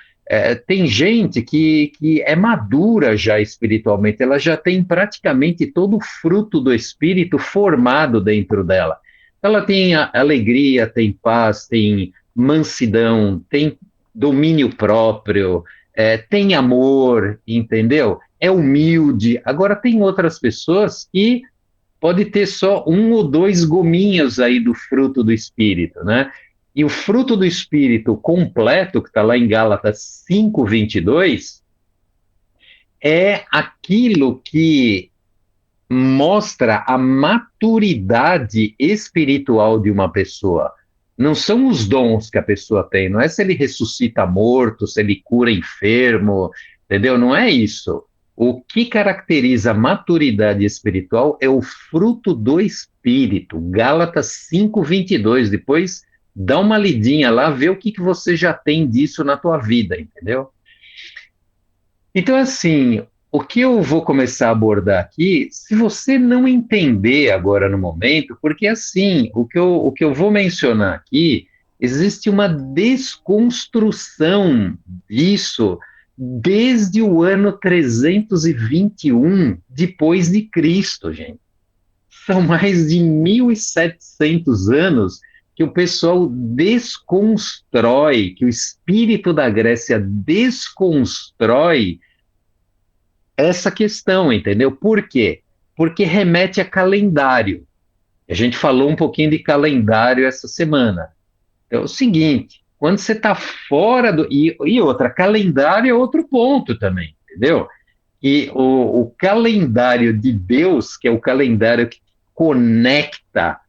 Tem gente que é madura já espiritualmente, ela já tem praticamente todo o fruto do Espírito formado dentro dela. Ela tem alegria, tem paz, tem mansidão, tem domínio próprio, tem amor, entendeu? É humilde. Agora tem outras pessoas que pode ter só 1 ou 2 gominhos aí do fruto do Espírito, né? E o fruto do Espírito completo, que está lá em Gálatas 5:22, é aquilo que mostra a maturidade espiritual de uma pessoa. Não são os dons que a pessoa tem, não é se ele ressuscita morto, se ele cura enfermo, entendeu? Não é isso. O que caracteriza a maturidade espiritual é o fruto do Espírito. Gálatas 5:22. Depois dá uma lidinha lá, vê o que você já tem disso na tua vida, entendeu? Então, assim, o que eu vou começar a abordar aqui, se você não entender agora no momento, porque assim, o que eu vou mencionar aqui, existe uma desconstrução disso desde o ano 321 depois de Cristo, gente. São mais de 1.700 anos que o pessoal desconstrói, que o espírito da Grécia desconstrói essa questão, entendeu? Por quê? Porque remete a calendário. A gente falou um pouquinho de calendário essa semana. Então, é o seguinte, quando você está fora do. E outra, calendário é outro ponto também, entendeu? E o calendário de Deus, que é o calendário que conecta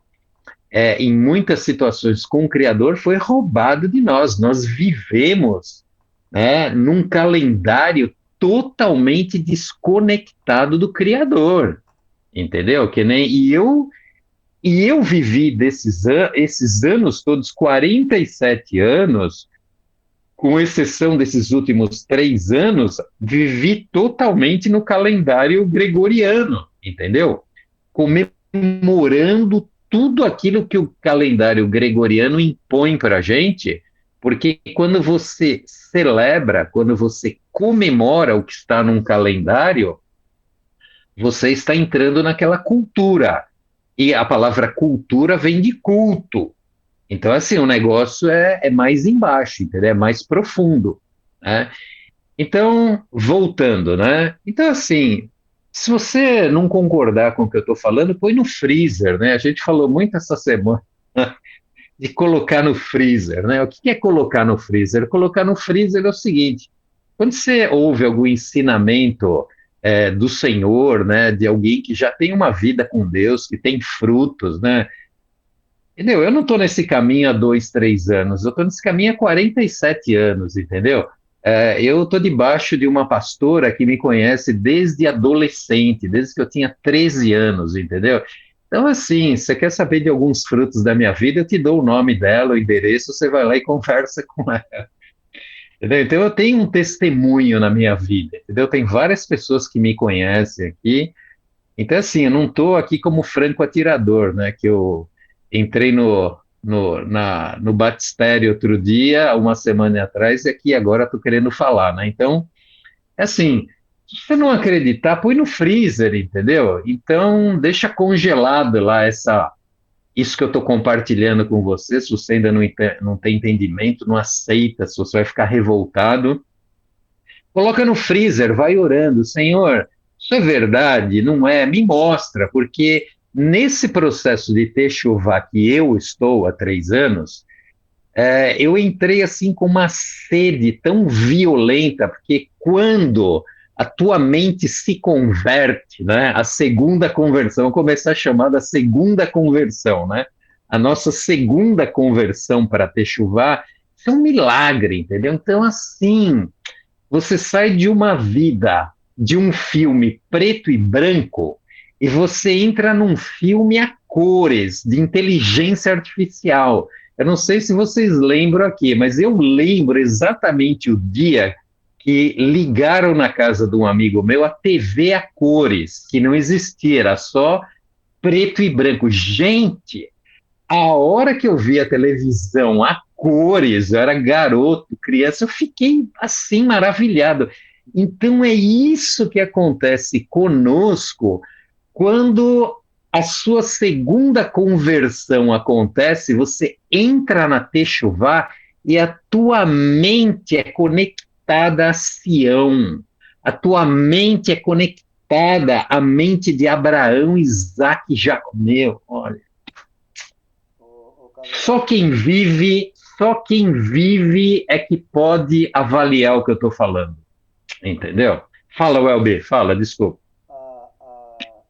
em muitas situações com o Criador, foi roubado de nós. Nós vivemos, né, num calendário totalmente desconectado do Criador, entendeu? Que nem e eu vivi esses anos todos, 47 anos, com exceção desses últimos 3 anos, vivi totalmente no calendário gregoriano, entendeu? Comemorando tudo aquilo que o calendário gregoriano impõe para a gente, porque quando você celebra, quando você comemora o que está num calendário, você está entrando naquela cultura. E a palavra cultura vem de culto. Então, assim, o negócio é mais embaixo, entendeu? É mais profundo, né? Então, voltando, né? Então, assim, se você não concordar com o que eu estou falando, põe no freezer, né? A gente falou muito essa semana de colocar no freezer, né? O que é colocar no freezer? Colocar no freezer é o seguinte: quando você ouve algum ensinamento do Senhor, né? De alguém que já tem uma vida com Deus, que tem frutos, né? Entendeu? Eu não estou nesse caminho há 2, 3 anos, eu estou nesse caminho há 47 anos, entendeu? Eu estou debaixo de uma pastora que me conhece desde adolescente, desde que eu tinha 13 anos, entendeu? Então, assim, você quer saber de alguns frutos da minha vida, eu te dou o nome dela, o endereço, você vai lá e conversa com ela, entendeu? Então, eu tenho um testemunho na minha vida, entendeu? Tem várias pessoas que me conhecem aqui, então, assim, eu não estou aqui como franco atirador, né? Que eu entrei no batistério outro dia, uma semana atrás, e aqui agora estou querendo falar, né? Então, é assim, se você não acreditar, põe no freezer, entendeu? Então, deixa congelado lá isso que eu estou compartilhando com você, se você ainda não tem entendimento, não aceita, se você vai ficar revoltado, coloca no freezer, vai orando, Senhor, isso é verdade? Não é? Me mostra, porque nesse processo de techuvá que eu estou há 3 anos, eu entrei assim com uma sede tão violenta, porque quando a tua mente se converte, né? A segunda conversão, vou começar a chamar da segunda conversão, né? A nossa segunda conversão para techuvá, isso é um milagre, entendeu? Então, assim, você sai de uma vida, de um filme preto e branco, e você entra num filme a cores, de inteligência artificial. Eu não sei se vocês lembram aqui, mas eu lembro exatamente o dia que ligaram na casa de um amigo meu a TV a cores, que não existia, era só preto e branco. Gente, a hora que eu vi a televisão a cores, eu era garoto, criança, eu fiquei assim maravilhado. Então é isso que acontece conosco quando a sua segunda conversão acontece, você entra na Techuvá e a tua mente é conectada a Sião. A tua mente é conectada à mente de Abraão, Isaac e Jacó. Meu, olha. Só quem vive é que pode avaliar o que eu estou falando, entendeu? Fala, Welby, fala, desculpa.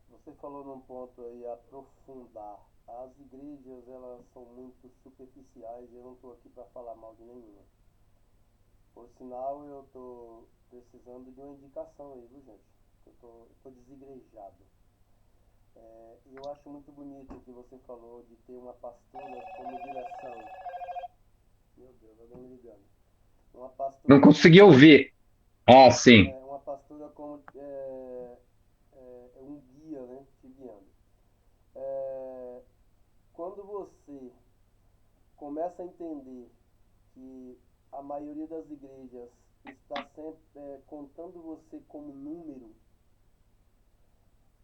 Você falou num ponto aí, aprofundar. As igrejas, elas são muito superficiais e eu não estou aqui para falar mal de nenhuma. Por sinal, eu estou precisando de uma indicação aí, viu, gente? Eu tô desigrejado. E eu acho muito bonito o que você falou de ter uma pastora como direção. Meu Deus, alguém me ligando. Uma pastora Não consegui ouvir. Ah, sim. Uma você começa a entender que a maioria das igrejas está sempre contando você como número,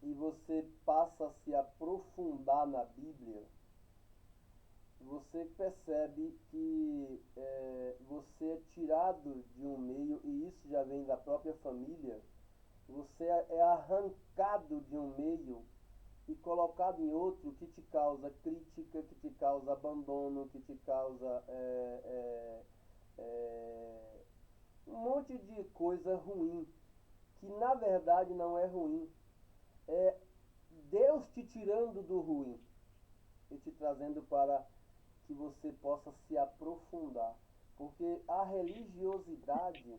e você passa a se aprofundar na Bíblia, você percebe que você é tirado de um meio, e isso já vem da própria família. Você é arrancado de um meio e colocado em outro que te causa crítica, que te causa abandono, que te causa um monte de coisa ruim, que na verdade não é ruim. É Deus te tirando do ruim e te trazendo para que você possa se aprofundar. Porque a religiosidade,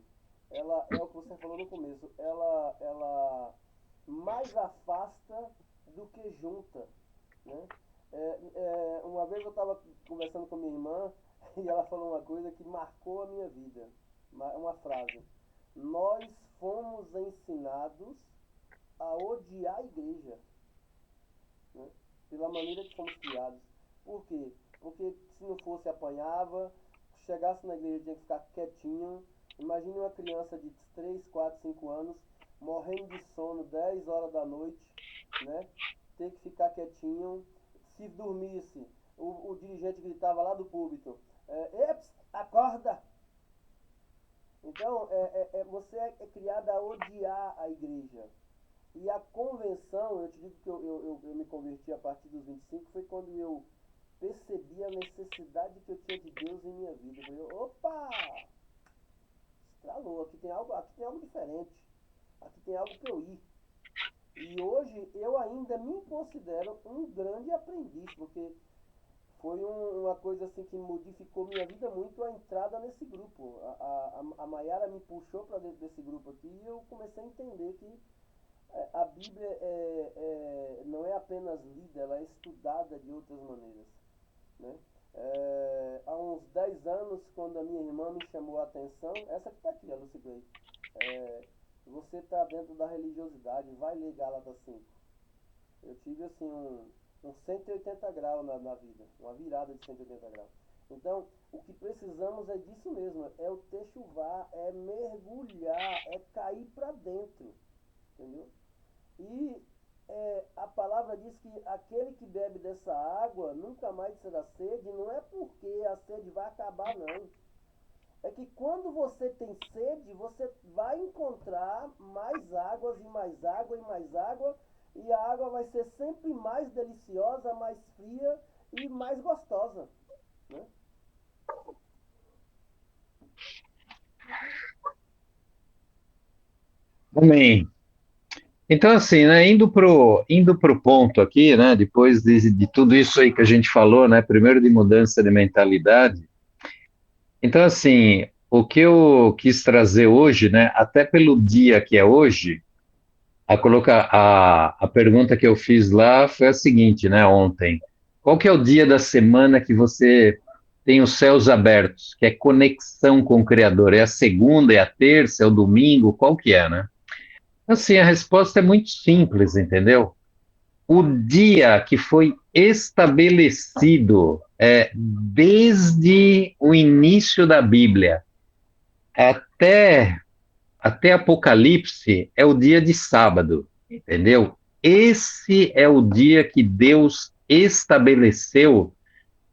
ela é o que você falou no começo, ela mais afasta do que junta, né? Uma vez eu estava conversando com minha irmã e ela falou uma coisa que marcou a minha vida, uma frase: nós fomos ensinados a odiar a igreja, né? Pela maneira que fomos criados. Por quê? Porque se não fosse, apanhava, chegasse na igreja tinha que ficar quietinho. Imagine uma criança de 3, 4, 5 anos morrendo de sono 10 horas da noite, né? Ter que ficar quietinho. Se dormisse, o dirigente gritava lá do púlpito: "Eps, acorda!" Então, você é criado a odiar a igreja. E a convenção, eu te digo que eu me converti a partir dos 25, foi quando eu percebi a necessidade que eu tinha de Deus em minha vida. Eu falei: opa! Estralou, aqui tem algo diferente. Aqui tem algo para eu ir. E hoje eu ainda me considero um grande aprendiz, porque foi uma coisa assim que modificou minha vida muito, a entrada nesse grupo. A Mayara me puxou para dentro desse grupo aqui e eu comecei a entender que a Bíblia não é apenas lida, ela é estudada de outras maneiras, né? Há uns 10 anos, quando a minha irmã me chamou a atenção, essa que está aqui, a Lucy Gray, você está dentro da religiosidade, vai ler Gálatas 5. Eu tive assim um 180 graus na vida, uma virada de 180 graus. Então, o que precisamos é disso mesmo, é o techuvá, é mergulhar, é cair para dentro, entendeu? E a palavra diz que aquele que bebe dessa água nunca mais terá sede. Não é porque a sede vai acabar, não. É que quando você tem sede, você vai encontrar mais águas e mais água e mais água, e a água vai ser sempre mais deliciosa, mais fria e mais gostosa, né? Amém. Então, assim, né, indo pro ponto aqui, né, depois de tudo isso aí que a gente falou, né, primeiro de mudança de mentalidade. Então, assim, o que eu quis trazer hoje, né, até pelo dia que é hoje, a pergunta que eu fiz lá foi a seguinte, né, ontem: qual que é o dia da semana que você tem os céus abertos, que é conexão com o Criador? É a segunda, é a terça, é o domingo? Qual que é, né? Assim, a resposta é muito simples, entendeu? O dia que foi estabelecido desde o início da Bíblia até Apocalipse é o dia de sábado, entendeu? Esse é o dia que Deus estabeleceu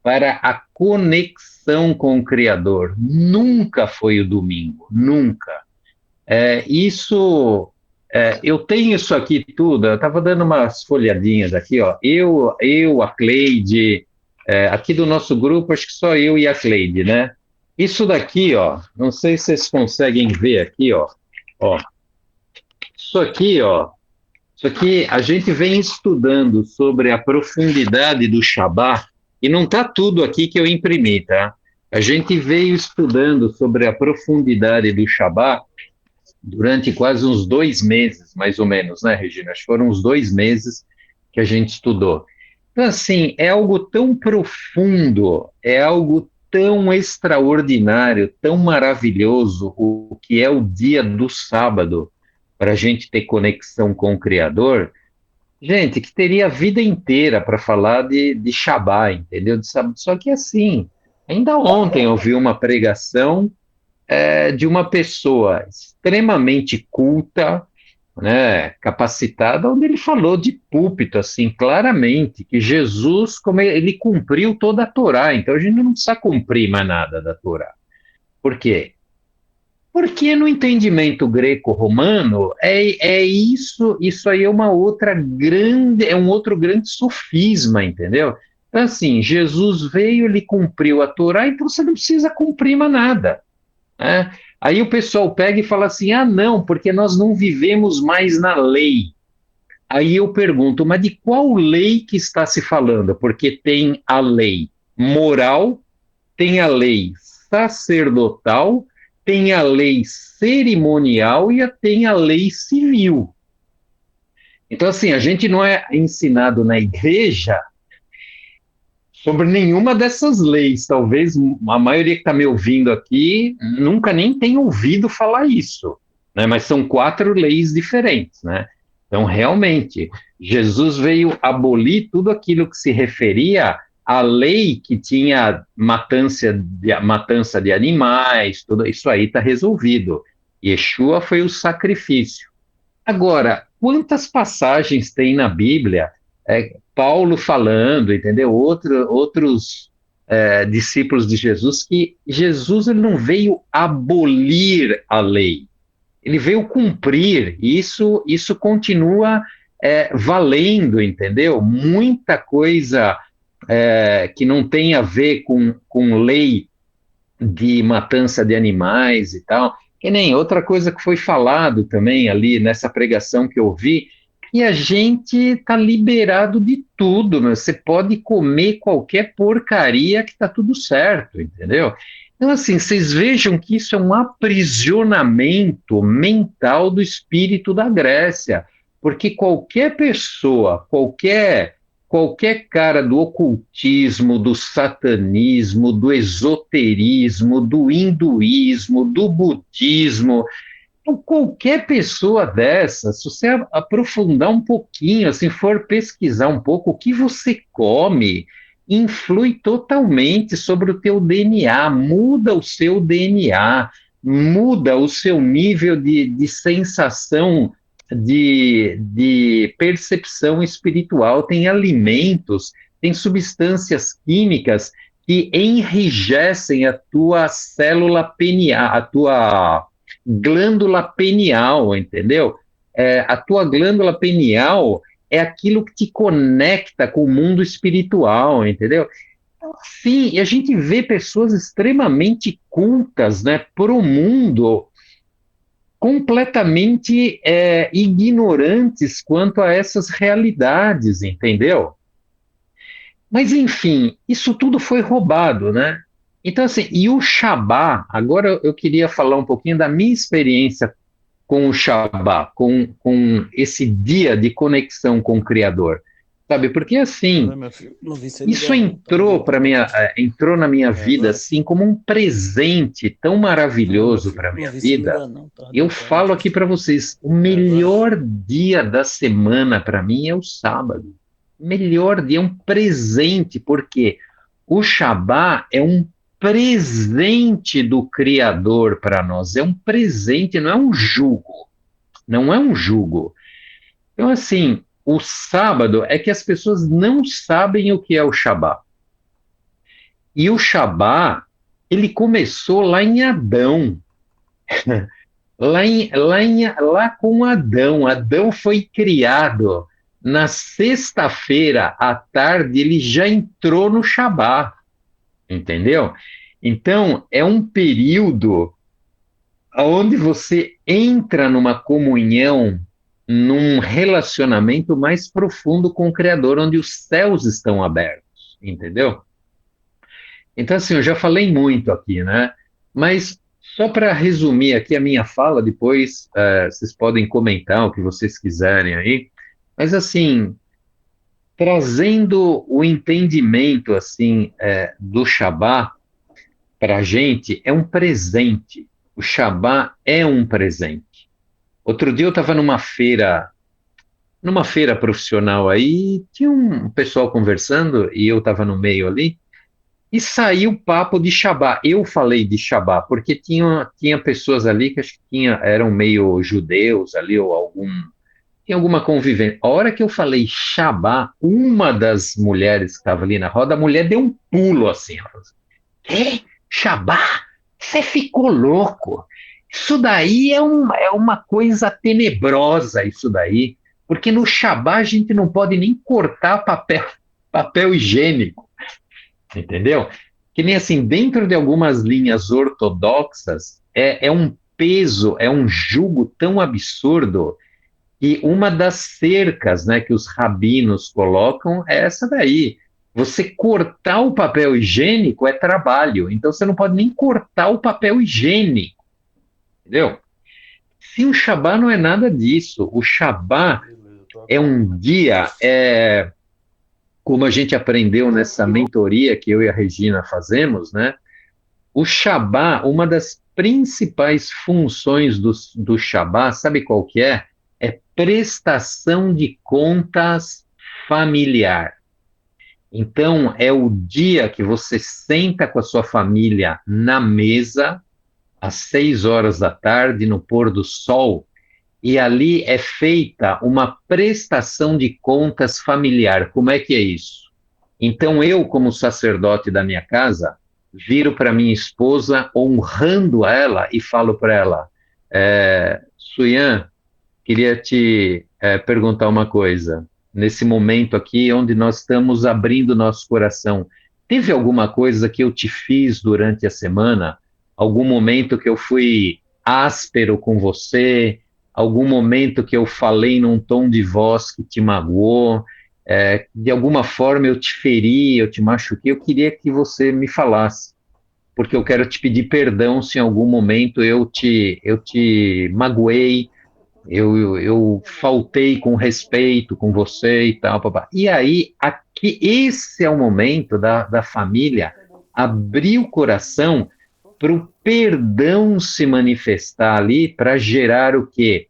para a conexão com o Criador. Nunca foi o domingo, nunca. Eu tenho isso aqui tudo, eu estava dando umas folhadinhas aqui, ó. A Cleide, aqui do nosso grupo, acho que só eu e a Cleide, né? Isso daqui, ó, não sei se vocês conseguem ver aqui, ó. Isso aqui, ó. Isso aqui a gente vem estudando sobre a profundidade do Shabá, e não está tudo aqui que eu imprimi, tá? A gente veio estudando sobre a profundidade do Shabá durante quase uns 2 meses, mais ou menos, né, Regina? Acho que foram uns 2 meses que a gente estudou. Então, assim, é algo tão profundo, é algo tão extraordinário, tão maravilhoso, o que é o dia do sábado, para a gente ter conexão com o Criador, gente que teria a vida inteira para falar de Shabá, entendeu? De sábado. Só que assim, ainda ontem eu vi uma pregação de uma pessoa extremamente culta, né, capacitada, onde ele falou de púlpito, assim, claramente, que Jesus, como ele cumpriu toda a Torá, então a gente não precisa cumprir mais nada da Torá. Por quê? Porque no entendimento greco-romano é isso, isso aí é uma outra grande, é um outro grande sofisma, entendeu? Então, assim, Jesus veio, ele cumpriu a Torá, então você não precisa cumprir mais nada, né? Aí o pessoal pega e fala assim: ah, não, porque nós não vivemos mais na lei. Aí eu pergunto, mas de qual lei que está se falando? Porque tem a lei moral, tem a lei sacerdotal, tem a lei cerimonial e tem a lei civil. Então, assim, a gente não é ensinado na igreja sobre nenhuma dessas leis. Talvez a maioria que está me ouvindo aqui nunca nem tenha ouvido falar isso, né? Mas são 4 leis diferentes, né? Então, realmente, Jesus veio abolir tudo aquilo que se referia à lei que tinha matança de animais, tudo isso aí está resolvido. Yeshua foi o sacrifício. Agora, quantas passagens tem na Bíblia, Paulo falando, entendeu? Outros discípulos de Jesus, que Jesus ele não veio abolir a lei, ele veio cumprir, e isso continua valendo, entendeu? Muita coisa que não tem a ver com lei de matança de animais e tal, que nem outra coisa que foi falado também ali nessa pregação que eu vi, que a gente está liberado de tudo, né? Você pode comer qualquer porcaria que está tudo certo, entendeu? Então, assim, vocês vejam que isso é um aprisionamento mental do espírito da Grécia, porque qualquer pessoa, qualquer cara do ocultismo, do satanismo, do esoterismo, do hinduísmo, do budismo, então, qualquer pessoa dessa, se você aprofundar um pouquinho, assim, for pesquisar um pouco, o que você come influi totalmente sobre o teu DNA, muda o seu DNA, muda o seu nível de sensação, de percepção espiritual. Tem alimentos, tem substâncias químicas que enrijecem a tua célula peniana, a tua glândula penial, entendeu? A tua glândula penial é aquilo que te conecta com o mundo espiritual, entendeu? Então, sim, e a gente vê pessoas extremamente cultas, né, para o mundo, completamente ignorantes quanto a essas realidades, entendeu? Mas, enfim, isso tudo foi roubado, né? Então, assim, e o Shabá, agora eu queria falar um pouquinho da minha experiência com o Shabá, com esse dia de conexão com o Criador, sabe? Porque, assim, isso entrou na minha vida, assim, como um presente tão maravilhoso para a minha vida. Eu falo aqui para vocês, o melhor dia da semana para mim é o sábado. Melhor dia, é um presente, porque o Shabá é um presente do Criador para nós, é um presente, não é um jugo, não é um jugo. Então, assim, o sábado é que as pessoas não sabem o que é o Shabá. E o Shabá, ele começou lá em Adão, lá com Adão. Adão foi criado na sexta-feira à tarde, ele já entrou no Shabá, entendeu? Então, é um período onde você entra numa comunhão, num relacionamento mais profundo com o Criador, onde os céus estão abertos, entendeu? Então, assim, eu já falei muito aqui, né? Mas só para resumir aqui a minha fala, depois vocês podem comentar o que vocês quiserem aí. Mas, assim, trazendo o entendimento, assim, do Shabá para a gente, é um presente. O Shabá é um presente. Outro dia eu estava numa feira numa feira profissional aí, tinha um pessoal conversando e eu estava no meio ali, e saiu papo de Shabá. Eu falei de Shabá, porque tinha pessoas ali que acho que eram meio judeus ali, ou tinha alguma convivência. A hora que eu falei Shabá, uma das mulheres que estava ali na roda, a mulher deu um pulo assim. Ela falou assim, Shabá? Você ficou louco? Isso daí é uma coisa tenebrosa, isso daí. Porque no Shabá a gente não pode nem cortar papel higiênico. Entendeu? Que nem assim, dentro de algumas linhas ortodoxas, é um peso, é um jugo tão absurdo que uma das cercas, né, que os rabinos colocam é essa daí. Você cortar o papel higiênico é trabalho, então você não pode nem cortar o papel higiênico, entendeu? Se o Shabá não é nada disso, o Shabá é um dia, como a gente aprendeu nessa mentoria que eu e a Regina fazemos, né? O Shabá, uma das principais funções do Shabá, sabe qual que é? É prestação de contas familiar. Então, é o dia que você senta com a sua família na mesa, às 6 horas da tarde, no pôr do sol, e ali é feita uma prestação de contas familiar. Como é que é isso? Então, eu, como sacerdote da minha casa, viro para minha esposa, honrando ela, e falo para ela: Suyan, queria te perguntar uma coisa. Nesse momento aqui, onde nós estamos abrindo nosso coração, teve alguma coisa que eu te fiz durante a semana? Algum momento que eu fui áspero com você? Algum momento que eu falei num tom de voz que te magoou? De alguma forma eu te feri, eu te machuquei? Eu queria que você me falasse, porque eu quero te pedir perdão se em algum momento eu te magoei, eu faltei com respeito com você e tal, papá. E aí, aqui, esse é o momento da família abrir o coração para o perdão se manifestar ali, para gerar o quê?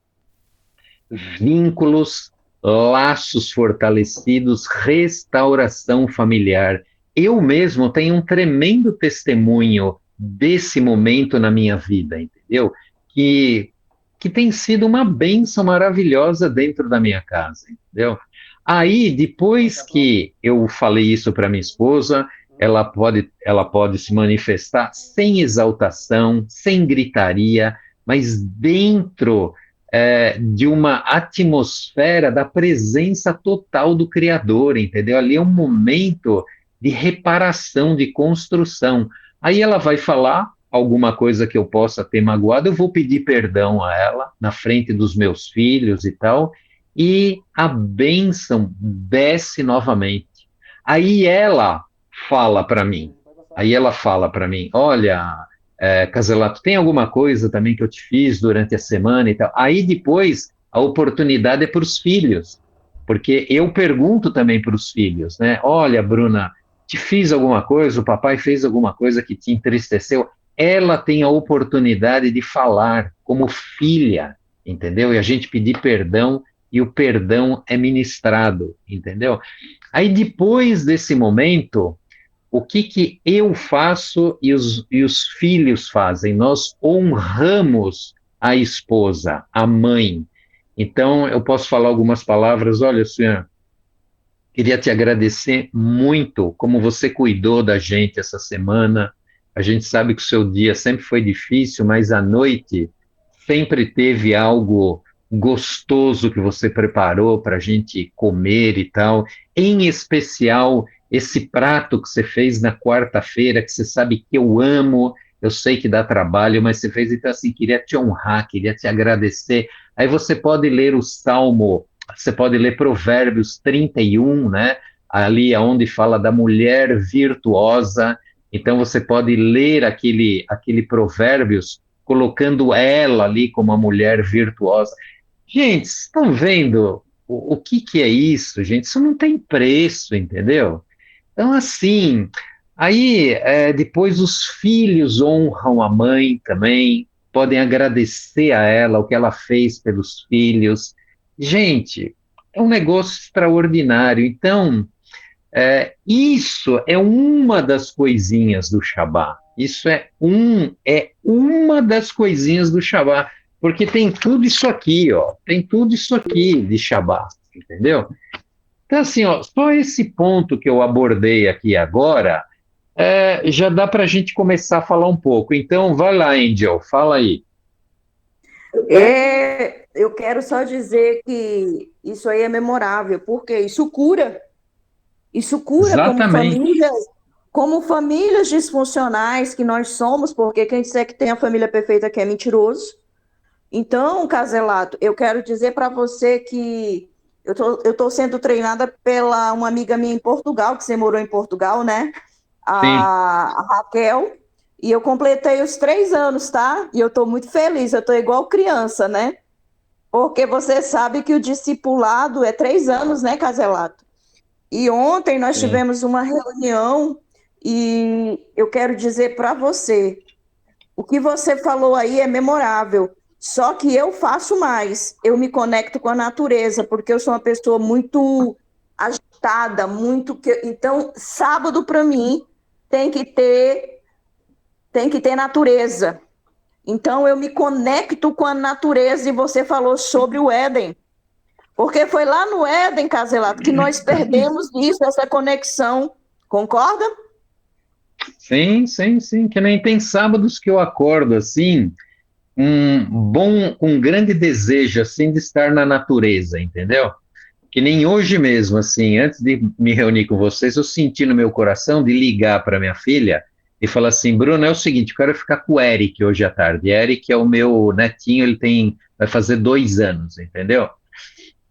Vínculos, laços fortalecidos, restauração familiar. Eu mesmo tenho um tremendo testemunho desse momento na minha vida, entendeu? Que que tem sido uma bênção maravilhosa dentro da minha casa, entendeu? Aí, depois que eu falei isso para minha esposa, ela pode se manifestar sem exaltação, sem gritaria, mas dentro de uma atmosfera da presença total do Criador, entendeu? Ali é um momento de reparação, de construção. Aí ela vai falar alguma coisa que eu possa ter magoado, eu vou pedir perdão a ela na frente dos meus filhos e tal, e a bênção desce novamente. Aí ela fala para mim, olha, Caselato, tem alguma coisa também que eu te fiz durante a semana e tal? Aí depois a oportunidade é para os filhos, porque eu pergunto também para os filhos, né? Olha, Bruna, te fiz alguma coisa, o papai fez alguma coisa que te entristeceu? Ela tem a oportunidade de falar como filha, entendeu? E a gente pedir perdão e o perdão é ministrado, entendeu? Aí depois desse momento, o que eu faço e os filhos fazem? Nós honramos a esposa, a mãe. Então, eu posso falar algumas palavras. Olha, senhor, queria te agradecer muito como você cuidou da gente essa semana. A gente sabe que o seu dia sempre foi difícil, mas à noite sempre teve algo gostoso que você preparou para a gente comer e tal. Em especial, esse prato que você fez na quarta-feira, que você sabe que eu amo, eu sei que dá trabalho, mas você fez, então assim, queria te honrar, queria te agradecer. Aí você pode ler o Salmo, você pode ler Provérbios 31, né? Ali onde fala da mulher virtuosa. Então você pode ler aquele Provérbios colocando ela ali como uma mulher virtuosa. Gente, vocês estão vendo o que é isso, gente? Isso não tem preço, entendeu? Então, assim, aí depois os filhos honram a mãe também, podem agradecer a ela o que ela fez pelos filhos. Gente, é um negócio extraordinário. Então, isso é uma das coisinhas do Shabá. Isso é uma das coisinhas do Shabá, porque tem tudo isso aqui, ó, tem tudo isso aqui de Shabá, entendeu? Então, assim, ó, só esse ponto que eu abordei aqui agora, já dá para a gente começar a falar um pouco. Então, vai lá, Angel, fala aí. Eu quero só dizer que isso aí é memorável, porque isso cura. Isso cura Exatamente. como famílias disfuncionais que nós somos, porque quem disser que tem a família perfeita aqui é mentiroso. Então, Caselato, eu quero dizer para você que eu tô sendo treinada pela uma amiga minha em Portugal, que você morou em Portugal, né? Sim. A Raquel, e eu completei os 3 anos, tá? E eu estou muito feliz, eu estou igual criança, né? Porque você sabe que o discipulado é 3 anos, né, Caselato? E ontem nós Sim. tivemos uma reunião e eu quero dizer para você, o que você falou aí é memorável. Só que eu faço mais, eu me conecto com a natureza, porque eu sou uma pessoa muito agitada, então sábado para mim tem que ter natureza. Então eu me conecto com a natureza e você falou sobre o Éden. Porque foi lá no Éden, Caselato, que nós perdemos isso, essa conexão. Concorda? Sim, sim, sim. Que nem tem sábados que eu acordo assim, com um grande desejo assim de estar na natureza, entendeu? Que nem hoje mesmo, assim, antes de me reunir com vocês, eu senti no meu coração de ligar para minha filha e falar assim, Bruno, é o seguinte, eu quero ficar com o Eric hoje à tarde. Eric é o meu netinho, vai fazer 2 anos, entendeu?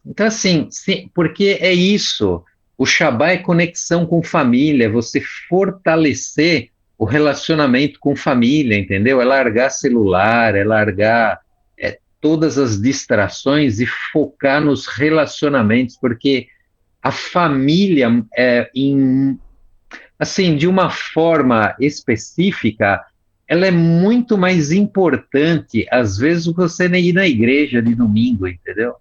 Então, assim, porque é isso. O Shabá é conexão com família, é você fortalecer o relacionamento com família, entendeu? É largar celular, é largar todas as distrações e focar nos relacionamentos, porque a família, assim, de uma forma específica, ela é muito mais importante, às vezes, do que você ir na igreja de domingo, entendeu?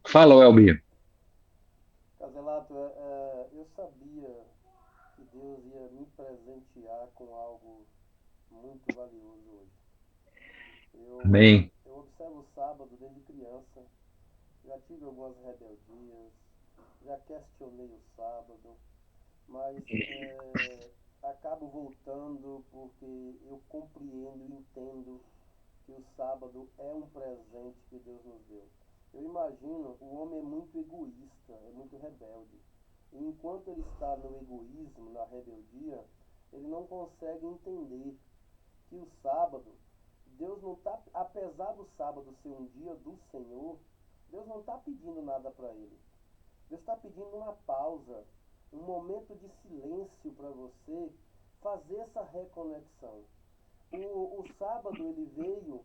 Fala, Elbi. Caselato, eu sabia que Deus ia me presentear com algo muito valioso hoje. Amém. Eu observo o sábado desde criança, já tive algumas rebeldias, já questionei o sábado, mas acabo voltando porque eu compreendo e entendo que o sábado é um presente que Deus nos deu. Eu imagino, o homem é muito egoísta, é muito rebelde. E enquanto ele está no egoísmo, na rebeldia, ele não consegue entender que o sábado, Deus não está, apesar do sábado ser um dia do Senhor, Deus não está pedindo nada para ele. Deus está pedindo uma pausa, um momento de silêncio para você fazer essa reconexão. O sábado ele veio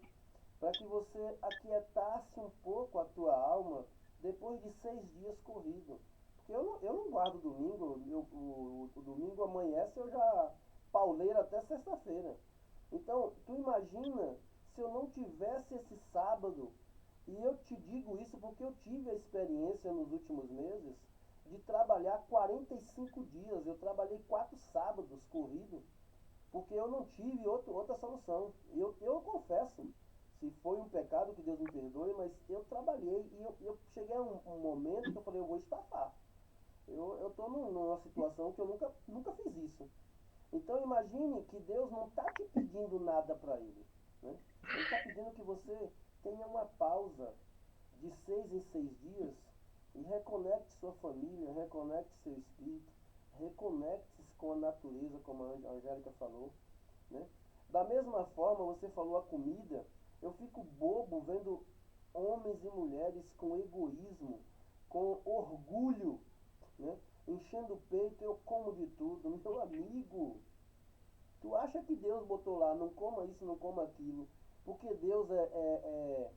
para que você aquietasse um pouco a tua alma depois de 6 dias corrido. Porque eu não guardo domingo, o domingo amanhece eu já pauleiro até sexta-feira. Então, tu imagina se eu não tivesse esse sábado, e eu te digo isso porque eu tive a experiência nos últimos meses de trabalhar 45 dias. Eu trabalhei 4 sábados corridos porque eu não tive outra solução. Eu confesso, se foi um pecado, que Deus me perdoe, mas eu trabalhei e eu cheguei a um momento que eu falei, eu vou estafar. Eu estou numa situação que eu nunca fiz isso. Então imagine que Deus não está te pedindo nada para ele. Né? Ele está pedindo que você tenha uma pausa de 6 em 6 dias e reconecte sua família, reconecte seu espírito, reconecte-se com a natureza, como a Angélica falou. Né? Da mesma forma, você falou a comida, eu fico bobo vendo homens e mulheres com egoísmo, com orgulho, né? Enchendo o peito, eu como de tudo. Meu amigo, tu acha que Deus botou lá, não coma isso, não coma aquilo, porque Deus é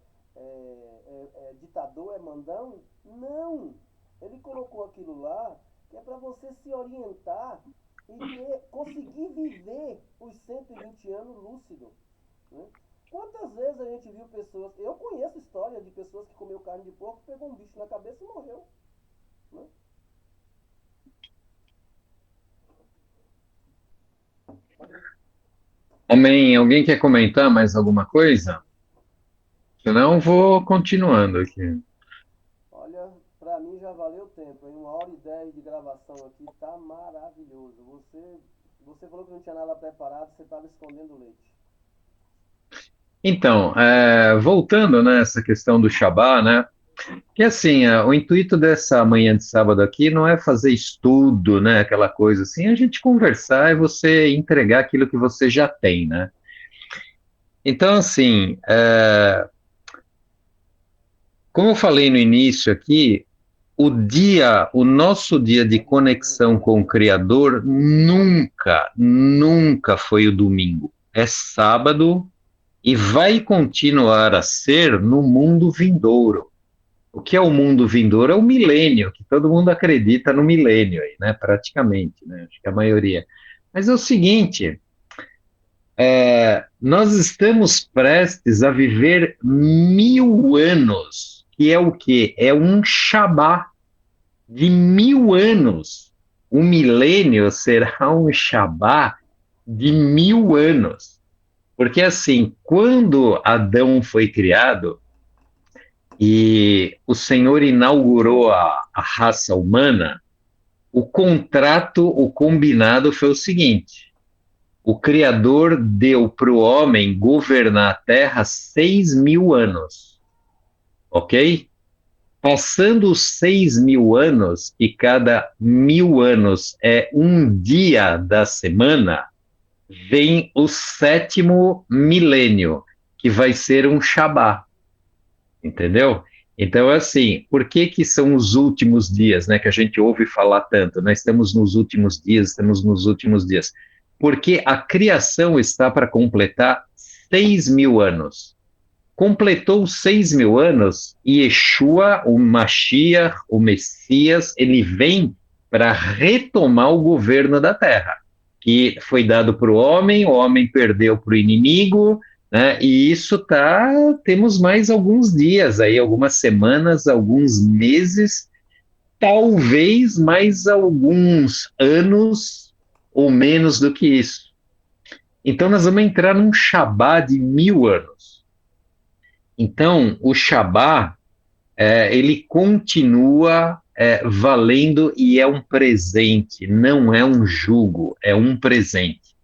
ditador, é mandão? Não! Ele colocou aquilo lá que é para você se orientar e conseguir viver os 120 anos lúcido. Né? Quantas vezes a gente viu pessoas... Eu conheço história de pessoas que comeu carne de porco, pegou um bicho na cabeça e morreu. Né? Amém. Alguém quer comentar mais alguma coisa? Senão vou continuando aqui. Olha, pra mim já valeu o tempo, em 1h10 de gravação aqui, tá maravilhoso. Você falou que não tinha nada preparado, você estava escondendo o leite. Então, voltando nessa questão do Shabá, né? Que assim, o intuito dessa manhã de sábado aqui não é fazer estudo, né? Aquela coisa assim, a gente conversar e você entregar aquilo que você já tem, né? Então, assim, como eu falei no início aqui, o nosso dia de conexão com o Criador nunca foi o domingo. É sábado e vai continuar a ser no mundo vindouro. O que é o mundo vindouro? É o milênio, que todo mundo acredita no milênio aí, né? Praticamente, né? Acho que a maioria. Mas é o seguinte, nós estamos prestes a viver 1000 anos, que é o quê? É um Shabá de 1000 anos. O milênio será um Shabá de 1000 anos. Porque assim, quando Adão foi criado, e o Senhor inaugurou a raça humana, o contrato, o combinado foi o seguinte: o Criador deu para o homem governar a Terra 6.000 anos, ok? Passando os 6.000 anos, e cada 1.000 anos é um dia da semana, vem o 7º milênio, que vai ser um Shabá. Entendeu? Então, assim, por que que são os últimos dias, né, que a gente ouve falar tanto, né? Estamos nos últimos dias, estamos nos últimos dias. Porque a criação está para completar 6.000 anos. Completou os 6.000 anos e Yeshua, o Mashiach, o Messias, ele vem para retomar o governo da Terra, que foi dado para o homem perdeu para o inimigo, né? E isso temos mais alguns dias aí, algumas semanas, alguns meses, talvez mais alguns anos ou menos do que isso. Então nós vamos entrar num Shabá de 1000 anos. Então o Shabá, ele continua valendo e é um presente, não é um jugo, é um presente.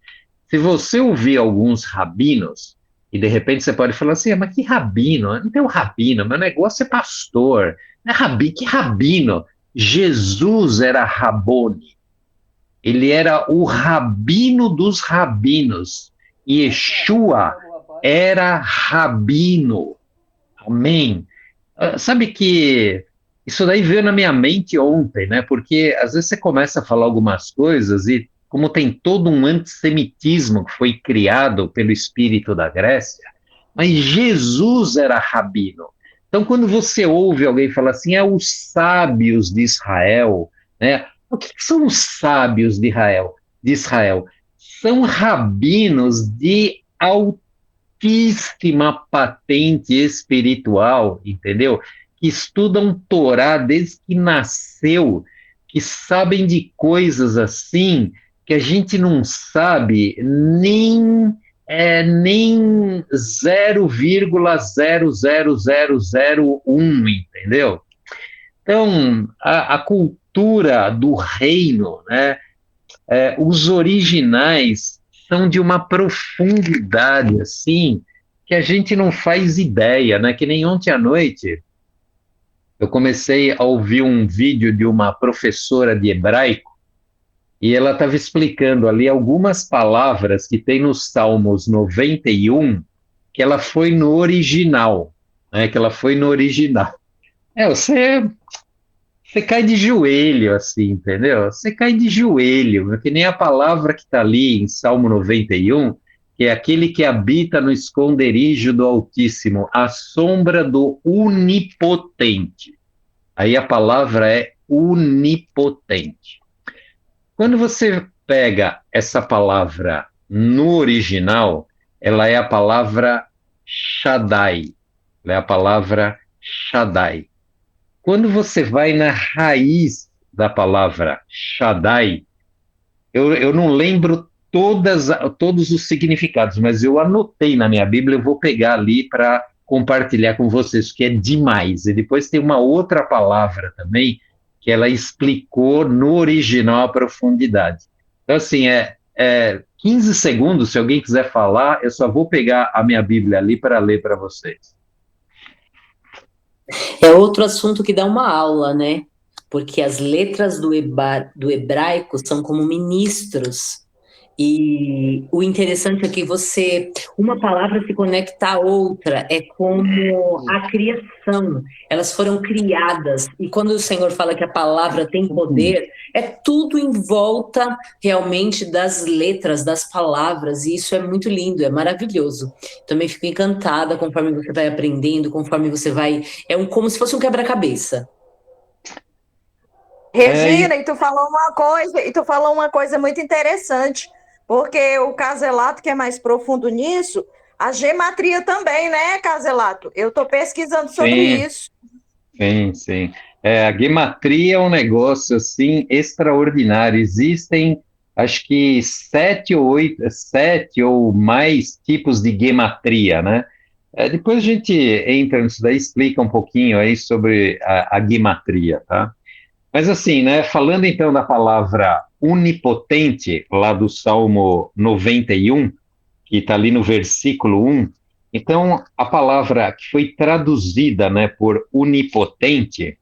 Se você ouvir alguns rabinos, e de repente você pode falar assim, mas que rabino? Não tem um rabino, meu negócio é pastor. Não é que rabino? Jesus era Rabone. Ele era o rabino dos rabinos. E Yeshua era rabino. Amém. Sabe que isso daí veio na minha mente ontem, né? Porque às vezes você começa a falar algumas coisas e como tem todo um antissemitismo que foi criado pelo espírito da Grécia, mas Jesus era rabino. Então, quando você ouve alguém falar assim, os sábios de Israel, né? O que são os sábios de Israel? São rabinos de altíssima patente espiritual, entendeu? Que estudam Torá desde que nasceu, que sabem de coisas assim que a gente não sabe nem 0,00001, entendeu? Então, a cultura do reino, né? Os originais são de uma profundidade assim que a gente não faz ideia, né? Que nem ontem à noite eu comecei a ouvir um vídeo de uma professora de hebraico e ela estava explicando ali algumas palavras que tem nos Salmos 91 que ela foi no original, né? Que ela foi no original. Você cai de joelho, assim, entendeu? Você cai de joelho, que nem a palavra que está ali em Salmo 91, que é aquele que habita no esconderijo do Altíssimo, à sombra do Onipotente. Aí a palavra é onipotente. Quando você pega essa palavra no original, ela é a palavra Shaddai. É a palavra Shaddai. Quando você vai na raiz da palavra Shaddai, eu não lembro todos os significados, mas eu anotei na minha Bíblia, eu vou pegar ali para compartilhar com vocês, que é demais. E depois tem uma outra palavra também, que ela explicou no original a profundidade. Então, assim, 15 segundos, se alguém quiser falar, eu só vou pegar a minha Bíblia ali para ler para vocês. É outro assunto que dá uma aula, né? Porque as letras do hebraico são como ministros. E o interessante é que uma palavra se conecta à outra, é como a criação, elas foram criadas, e quando o Senhor fala que a palavra tem poder, é tudo em volta realmente das letras, das palavras, e isso é muito lindo, é maravilhoso. Também fico encantada conforme você vai aprendendo, conforme você vai, como se fosse um quebra-cabeça. Regina, e tu falou uma coisa muito interessante, porque o Caselato, que é mais profundo nisso, a gematria também, né, Caselato? Eu estou pesquisando sobre isso. Sim. A gematria é um negócio, assim, extraordinário. Existem, acho que 7 ou mais tipos de gematria, né? Depois a gente entra nisso daí, explica um pouquinho aí sobre a gematria, tá? Mas assim, né, falando então da palavra onipotente, lá do Salmo 91, que está ali no versículo 1, então a palavra que foi traduzida, né, por onipotente,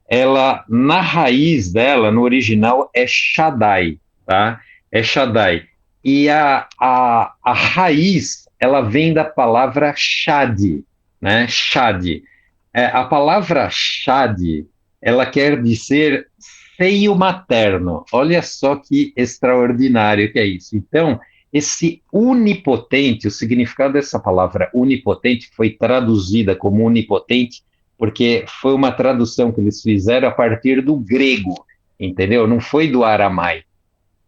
ela, na raiz dela, no original, é Shaddai, tá? É Shaddai. E a raiz, ela vem da palavra Shad, né? Shad. A palavra Shad, ela quer dizer seio materno. Olha só que extraordinário que é isso. Então, esse onipotente, o significado dessa palavra onipotente, que foi traduzida como onipotente, porque foi uma tradução que eles fizeram a partir do grego, entendeu? Não foi do aramaico.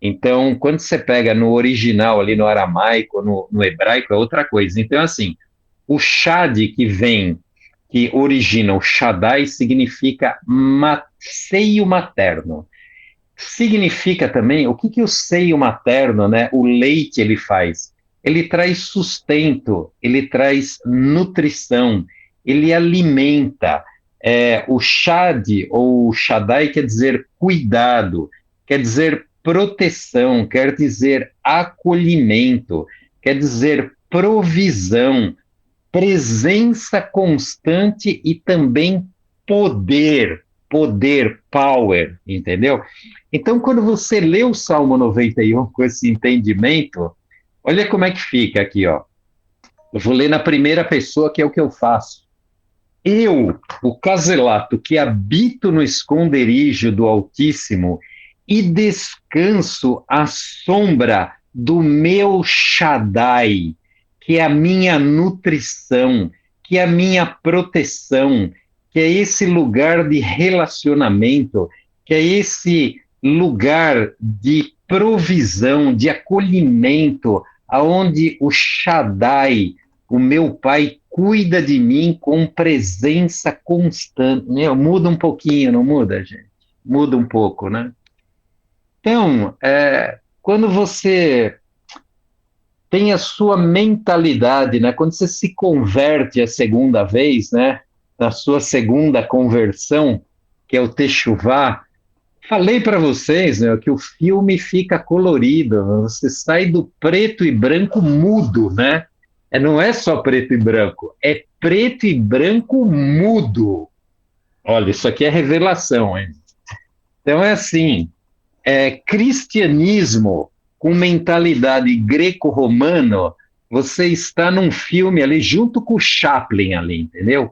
Então, quando você pega no original, ali no aramaico, no hebraico, é outra coisa. Então, assim, o Shad que origina o Shaddai, significa seio materno. Significa também, o que o seio materno, né, o leite ele faz? Ele traz sustento, ele traz nutrição, ele alimenta. O Shad, ou Shaddai, quer dizer cuidado, quer dizer proteção, quer dizer acolhimento, quer dizer provisão, presença constante e também power, entendeu? Então, quando você lê o Salmo 91 com esse entendimento, olha como é que fica aqui, ó. Eu vou ler na primeira pessoa, que é o que eu faço. Eu, o Caselato, que habito no esconderijo do Altíssimo e descanso à sombra do meu Shaddai, que é a minha nutrição, que é a minha proteção, que é esse lugar de relacionamento, que é esse lugar de provisão, de acolhimento, aonde o Shaddai, o meu Pai, cuida de mim com presença constante. Muda um pouquinho, não muda, gente? Muda um pouco, né? Então, quando você tem a sua mentalidade, né? Quando você se converte a segunda vez, né? Na sua segunda conversão, que é o Techuvá, falei para vocês, né, que o filme fica colorido, você sai do preto e branco mudo, né? Não é só preto e branco, é preto e branco mudo. Olha, isso aqui é revelação, hein? Então é assim, cristianismo com mentalidade greco-romano, você está num filme ali junto com o Chaplin ali, entendeu?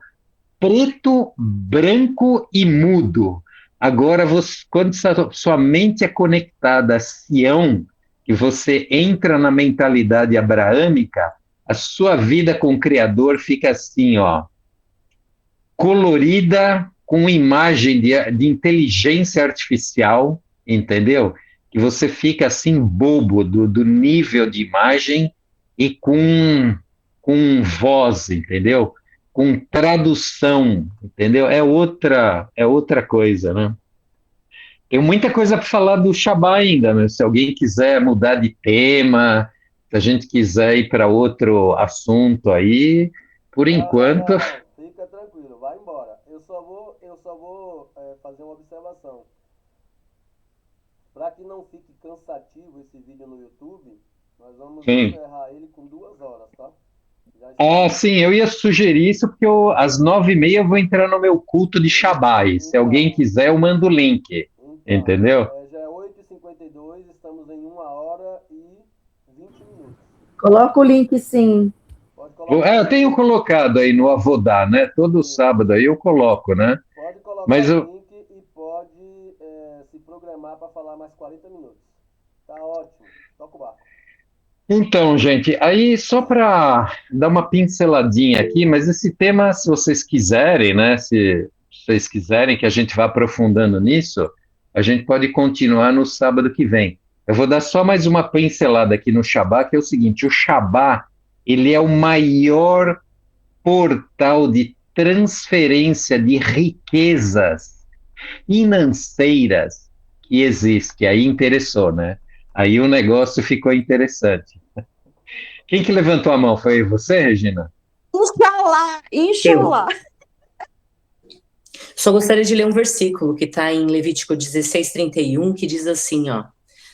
Preto, branco e mudo. Agora, quando sua mente é conectada a Sião, que você entra na mentalidade abraâmica, a sua vida com o Criador fica assim, ó, colorida, com imagem de inteligência artificial, entendeu? Que você fica assim bobo do nível de imagem e com com voz, entendeu? Com tradução, entendeu? É outra coisa, né? Tem muita coisa para falar do Shabá ainda, né? Se alguém quiser mudar de tema, se a gente quiser ir para outro assunto aí, por enquanto. Não. Fica tranquilo, vai embora. Eu só vou fazer uma observação. Para que não fique cansativo esse vídeo no YouTube, nós vamos Sim. encerrar ele com 2 horas, tá? Já Ah, estamos. sim, eu ia sugerir isso porque às 9h30 eu vou entrar no meu culto de Shabá. E se alguém Então, quiser, eu mando o link, entendeu? já é 8h52, estamos em 1h20 minutos. Coloca o link, sim. Pode colocar o Eu link. tenho colocado aí no Avodá, né? Todo Isso. sábado aí eu coloco, né? Pode colocar Mas o eu, link e pode se programar para falar mais 40 minutos. Tá ótimo. Toca o barco. Então, gente, aí só para dar uma pinceladinha aqui, mas esse tema, se vocês quiserem, né? Se vocês quiserem que a gente vá aprofundando nisso, a gente pode continuar no sábado que vem. Eu vou dar só mais uma pincelada aqui no Shabá, que é o seguinte: o Shabá, ele é o maior portal de transferência de riquezas financeiras que existe. Aí interessou, né? Aí o negócio ficou interessante. Quem que levantou a mão? Foi você, Regina? Inxalá, inxalá. Só gostaria de ler um versículo que está em Levítico 16:31, que diz assim, ó: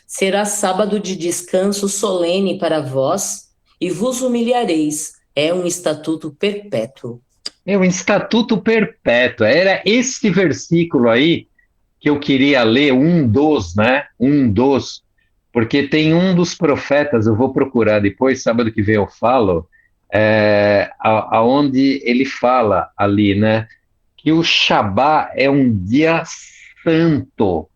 será sábado de descanso solene para vós, e vos humilhareis. É um estatuto perpétuo. É um estatuto perpétuo. Era esse versículo aí que eu queria ler, um dos, né? Um dos, porque tem um dos profetas, eu vou procurar depois, sábado que vem eu falo, aonde ele fala ali, né? Que o Shabá é um dia santo,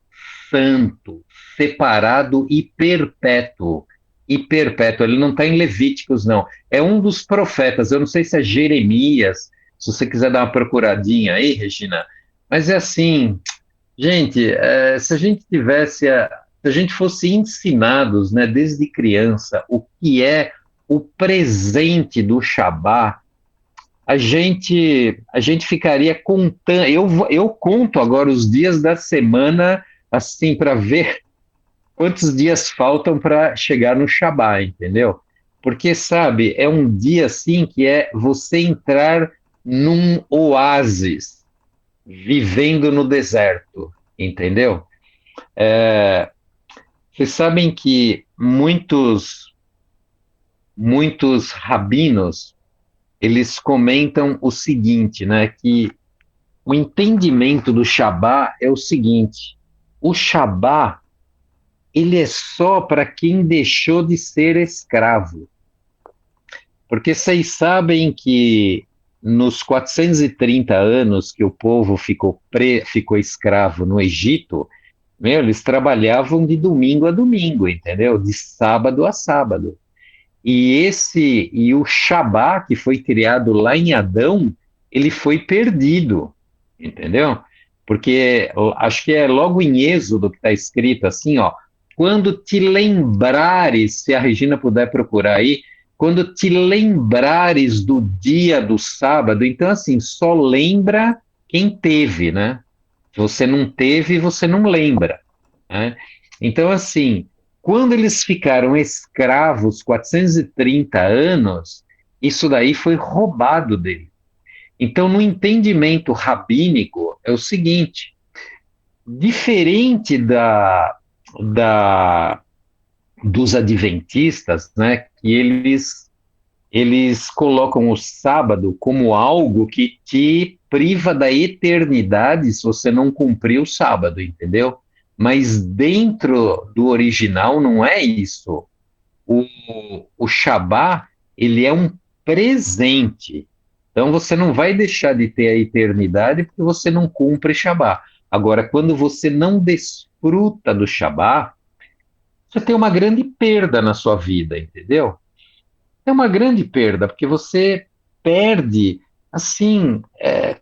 santo, separado e perpétuo. E perpétuo, ele não está em Levíticos, não. É um dos profetas, eu não sei se é Jeremias, se você quiser dar uma procuradinha aí, Regina, mas é assim, gente, se a gente tivesse, se a gente fosse ensinados, né, desde criança, o que é o presente do Shabá, a gente ficaria contando. Eu conto agora os dias da semana, assim, para ver quantos dias faltam para chegar no Shabá, entendeu? Porque, sabe, é um dia assim que é você entrar num oásis, vivendo no deserto, entendeu? Vocês sabem que muitos rabinos, eles comentam o seguinte, né, que o entendimento do Shabá é o seguinte: o Shabá, ele é só para quem deixou de ser escravo. Porque vocês sabem que nos 430 anos que o povo ficou escravo no Egito, eles trabalhavam de domingo a domingo, entendeu? De sábado a sábado. E o Shabá, que foi criado lá em Adão, ele foi perdido, entendeu? Porque acho que é logo em Êxodo que está escrito assim, ó: quando te lembrares, se a Regina puder procurar aí, quando te lembrares do dia do sábado, então assim, só lembra quem teve, né? Se você não teve, você não lembra, né? Então assim, quando eles ficaram escravos 430 anos, isso daí foi roubado dele. Então, no entendimento rabínico, é o seguinte: diferente dos adventistas, né, que eles colocam o sábado como algo que te priva da eternidade se você não cumprir o sábado, entendeu? Mas dentro do original não é isso. O Shabá, ele é um presente. Então você não vai deixar de ter a eternidade porque você não cumpre Shabá. Agora, quando você não desfruta do Shabá, você tem uma grande perda na sua vida, entendeu? É uma grande perda, porque você perde, assim,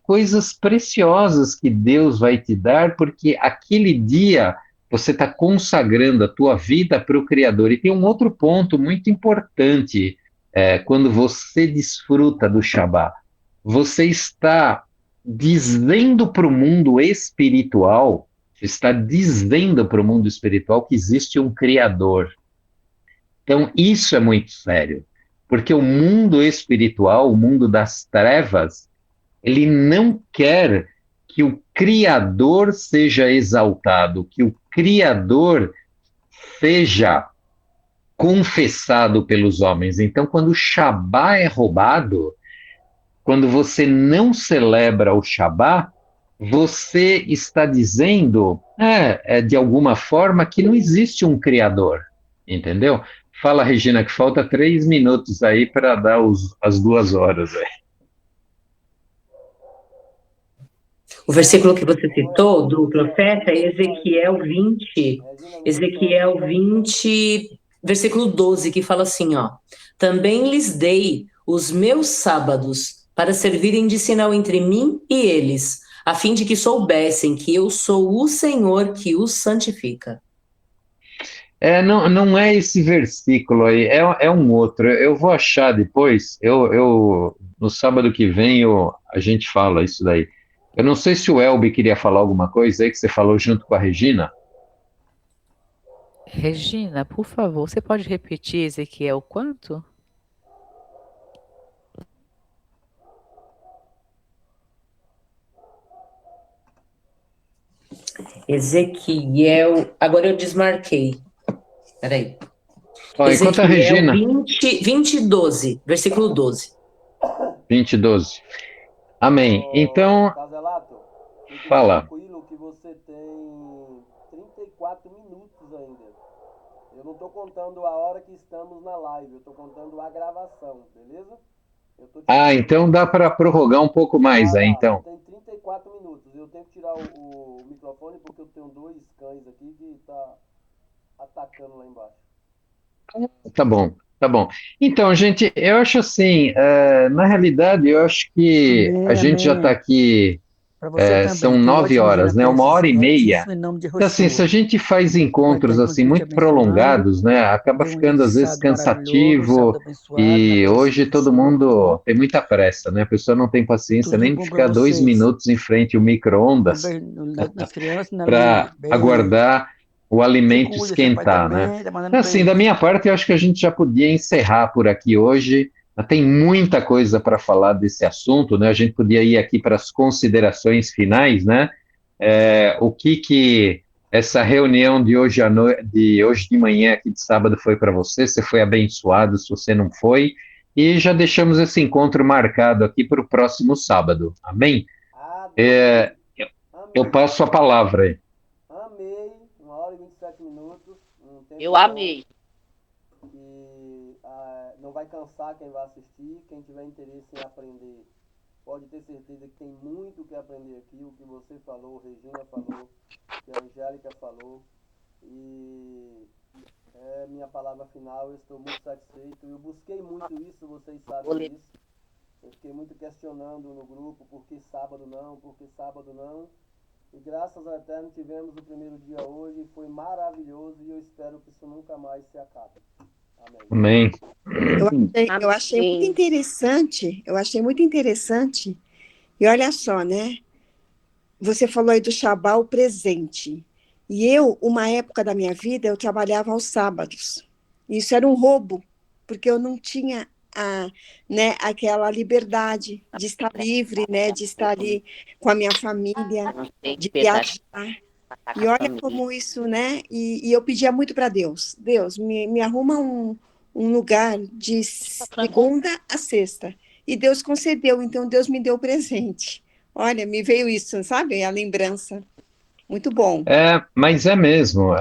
coisas preciosas que Deus vai te dar, porque aquele dia você está consagrando a tua vida para o Criador. E tem um outro ponto muito importante quando você desfruta do Shabá, você está dizendo para o mundo espiritual, que existe um Criador. Então, isso é muito sério, porque o mundo espiritual, o mundo das trevas, ele não quer que o Criador seja exaltado, que o Criador seja confessado pelos homens. Então, quando o Shabá é roubado, quando você não celebra o Shabá, você está dizendo, de alguma forma, que não existe um Criador, entendeu? Fala, Regina, que falta 3 minutos aí para dar as 2 horas. O versículo que você citou do profeta é Ezequiel 20, versículo 12, que fala assim, ó: também lhes dei os meus sábados para servirem de sinal entre mim e eles, a fim de que soubessem que eu sou o Senhor que os santifica. Não é esse versículo aí, é um outro. Eu vou achar depois. No sábado que vem a gente fala isso daí. Eu não sei se o Elbi queria falar alguma coisa aí que você falou junto com a Regina. Regina, por favor, você pode repetir Ezequiel quanto? Ezequiel, agora eu desmarquei. Peraí. Enquanto a Regina... 20, 12, versículo 12. 20, 12. Amém. Então, Caselato, fique fala. tranquilo que você tem 34 minutos ainda. Eu não estou contando a hora que estamos na live, eu estou contando a gravação, beleza? Então dá para prorrogar um pouco mais aí, então. Tem 34 minutos. Eu tenho que tirar o microfone porque eu tenho 2 cães aqui que tá atacando lá embaixo. Tá bom. Então, gente, eu acho assim, na realidade, eu acho que a gente já está aqui, são 9 horas, né? 1h30. Então, assim, se a gente faz encontros assim muito prolongados, né? Acaba ficando às vezes cansativo e hoje todo mundo tem muita pressa, né? A pessoa não tem paciência nem de ficar 2 minutos em frente ao micro-ondas para aguardar o alimento esquentar, né? Então, assim, da minha parte, eu acho que a gente já podia encerrar por aqui hoje. Tem muita coisa para falar desse assunto, né? A gente podia ir aqui para as considerações finais, né? O que essa reunião de hoje de manhã, aqui de sábado, foi para você? Você foi abençoado, se você não foi? E já deixamos esse encontro marcado aqui para o próximo sábado. Amém? Eu passo a palavra aí. Amei, 1h27 minutos. Eu amei. E não vai cansar quem vai assistir. Quem tiver interesse em aprender, pode ter certeza que tem muito que aprender aqui. O que você falou, Regina falou, que a Angélica falou. E é minha palavra final. Eu estou muito satisfeito. Eu busquei muito isso, vocês sabem disso. Eu fiquei muito questionando no grupo por que sábado não. E graças ao Eterno tivemos o primeiro dia hoje, foi maravilhoso e eu espero que isso nunca mais se acabe. Amém. Eu achei muito interessante, e olha só, né? Você falou aí do Shabá, o presente. E uma época da minha vida, eu trabalhava aos sábados. Isso era um roubo, porque eu não tinha aquela liberdade de estar livre, né, de estar ali com a minha família, de viajar. E olha como isso, né? E eu pedia muito para Deus, me arruma um lugar de segunda a sexta. E Deus concedeu, então Deus me deu o presente. Olha, me veio isso, sabe? A lembrança. Muito bom. Mas é mesmo.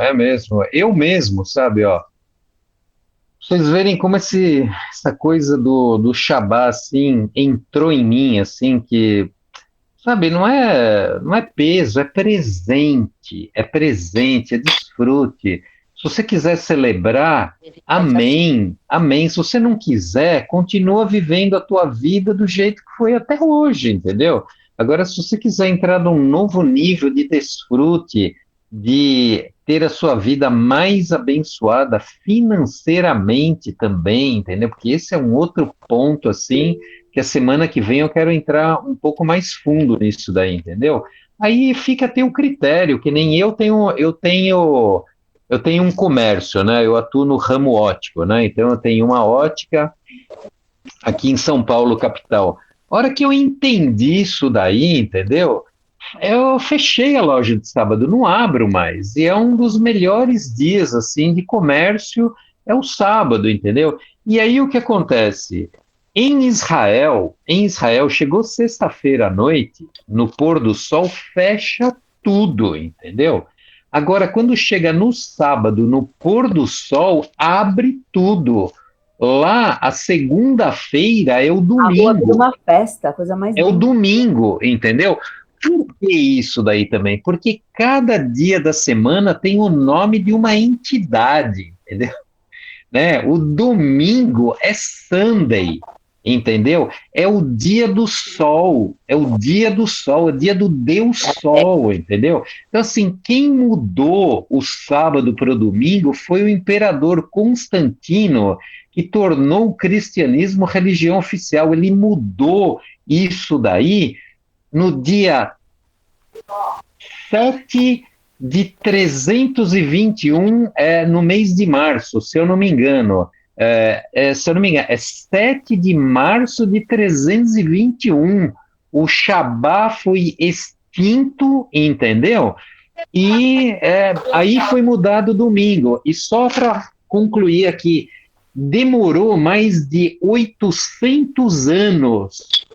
Eu mesmo, sabe, ó. Vocês verem como essa coisa do Shabá, assim, entrou em mim, assim, que, sabe, não é peso, é presente, é desfrute. Se você quiser celebrar, amém. Se você não quiser, continua vivendo a tua vida do jeito que foi até hoje, entendeu? Agora, se você quiser entrar num novo nível de desfrute, de ter a sua vida mais abençoada financeiramente também, entendeu? Porque esse é um outro ponto, assim, que a semana que vem eu quero entrar um pouco mais fundo nisso daí, entendeu? Aí fica a teu critério, que nem eu tenho um comércio, né? Eu atuo no ramo óptico, né? Então eu tenho uma ótica aqui em São Paulo, capital. A hora que eu entendi isso daí, entendeu? Eu fechei a loja de sábado, não abro mais. E é um dos melhores dias assim de comércio, é o sábado, entendeu? E aí o que acontece? Em Israel chegou sexta-feira à noite, no pôr do sol, fecha tudo, entendeu? Agora, quando chega no sábado, no pôr do sol, abre tudo. Lá, a segunda-feira é o A rua vira domingo. uma festa, a coisa mais É o linda. domingo, entendeu? Por que isso daí também? Porque cada dia da semana tem o nome de uma entidade, entendeu? Né? O domingo é Sunday, entendeu? É o dia do sol, é o dia do sol, é o dia do Deus Sol, entendeu? Então, assim, quem mudou o sábado para o domingo foi o imperador Constantino, que tornou o cristianismo religião oficial. Ele mudou isso daí no dia 7 de 321, no mês de março, se eu não me engano. Se eu não me engano, é 7 de março de 321. O Shabá foi extinto, entendeu? E aí foi mudado o domingo. E só para concluir aqui, demorou mais de 800 anos,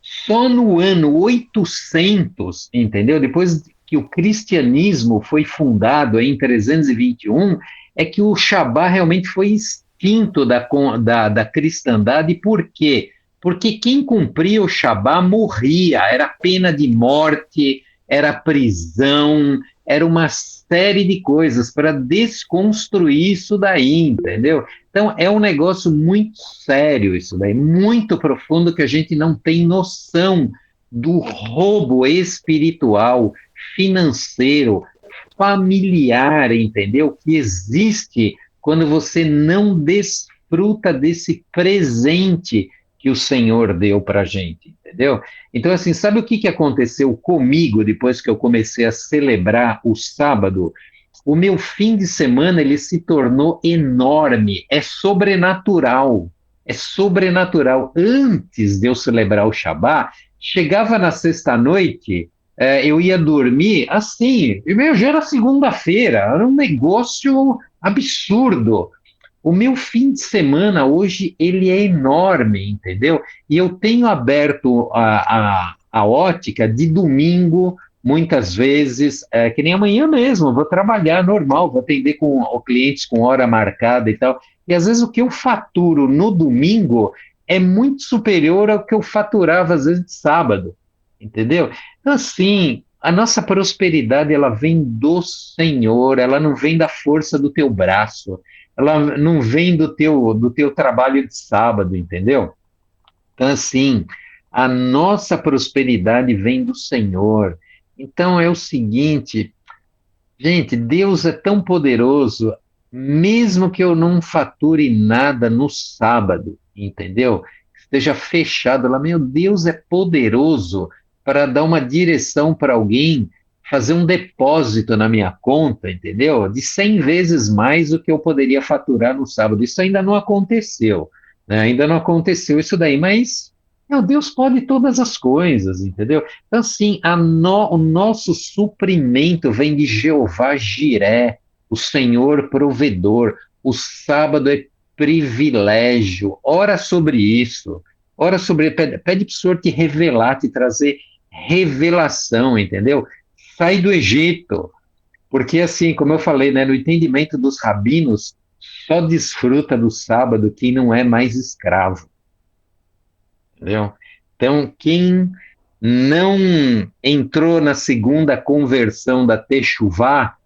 só no ano 800, entendeu? Depois que o cristianismo foi fundado em 321, é que o Shabá realmente foi extinto da cristandade. Por quê? Porque quem cumpria o Shabá morria, era pena de morte, era prisão, era uma série de coisas para desconstruir isso daí, entendeu? Então, é um negócio muito sério isso daí, muito profundo, que a gente não tem noção do roubo espiritual, financeiro, familiar, entendeu? Que existe quando você não desfruta desse presente que o Senhor deu para a gente, entendeu? Então, assim, sabe o que aconteceu comigo depois que eu comecei a celebrar o sábado? O meu fim de semana ele se tornou enorme, é sobrenatural, é sobrenatural. Antes de eu celebrar o Shabá, chegava na sexta-noite, eu ia dormir assim, e meu, já era segunda-feira, era um negócio absurdo. O meu fim de semana hoje ele é enorme, entendeu? E eu tenho aberto a ótica de domingo, muitas vezes, que nem amanhã mesmo, eu vou trabalhar normal, vou atender com clientes com hora marcada e tal. E às vezes o que eu faturo no domingo é muito superior ao que eu faturava às vezes de sábado, entendeu? Então, assim, a nossa prosperidade ela vem do Senhor, ela não vem da força do teu braço, ela não vem do teu trabalho de sábado, entendeu? Então, assim, a nossa prosperidade vem do Senhor. Então, é o seguinte, gente, Deus é tão poderoso, mesmo que eu não fature nada no sábado, entendeu? Esteja fechado lá, meu Deus é poderoso para dar uma direção para alguém, fazer um depósito na minha conta, entendeu? De 100 vezes mais do que eu poderia faturar no sábado. Isso ainda não aconteceu, né? Ainda não aconteceu isso daí, mas meu Deus pode todas as coisas, entendeu? Então, assim, o nosso suprimento vem de Jeová Jiré, o Senhor provedor. O sábado é privilégio. Ora sobre isso. Ora sobre, pede para o Senhor te revelar, te trazer revelação, entendeu? Sai do Egito. Porque, assim, como eu falei, né, no entendimento dos rabinos, só desfruta do sábado quem não é mais escravo. Entendeu? Então, quem não entrou na segunda conversão da Techuvá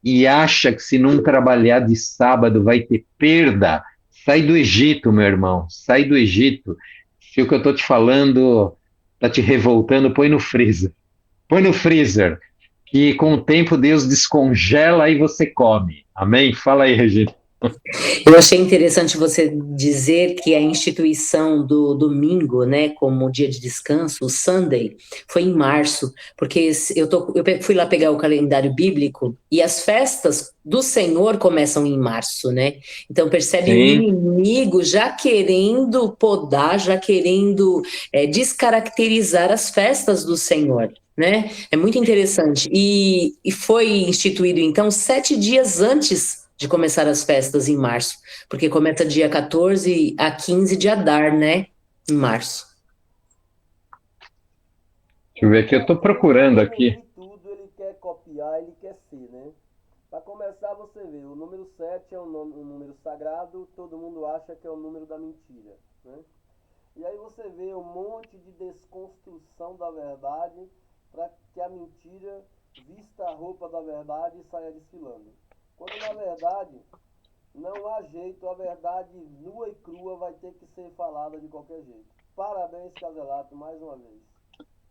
e acha que se não trabalhar de sábado vai ter perda, sai do Egito, meu irmão, sai do Egito. Se o que eu estou te falando está te revoltando, põe no freezer. Põe no freezer, que com o tempo Deus descongela e você come. Amém? Fala aí, Regina. Eu achei interessante você dizer que a instituição do domingo, né, como dia de descanso, o Sunday, foi em março, porque eu fui lá pegar o calendário bíblico e as festas do Senhor começam em março, né? Então percebe o Sim. inimigo já querendo podar, já querendo descaracterizar as festas do Senhor. Né? É muito interessante. E foi instituído, então, 7 dias antes de começar as festas em março, porque começa dia 14 a 15 de Adar, né? Em março. Deixa eu ver aqui, eu estou procurando aqui. De tudo ele quer copiar, ele quer ser, né? Para começar, você vê, o número 7 é um número sagrado, todo mundo acha que é o número da mentira, né? E aí você vê um monte de desconstrução da verdade para que a mentira vista a roupa da verdade e saia desfilando. Quando na verdade não há jeito, a verdade nua e crua vai ter que ser falada de qualquer jeito. Parabéns, Caselato, mais uma vez.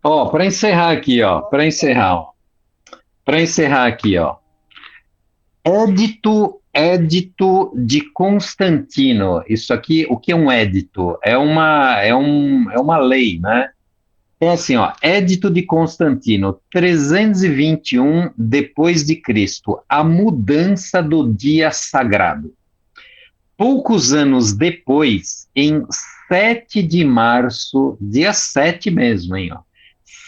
Ó, para encerrar aqui, ó, para encerrar aqui, ó. Édito de Constantino. Isso aqui, o que é um édito? É uma lei, né? É assim, ó, Édito de Constantino, 321 depois de Cristo, a mudança do dia sagrado. Poucos anos depois, em 7 de março, dia 7 mesmo, hein, ó,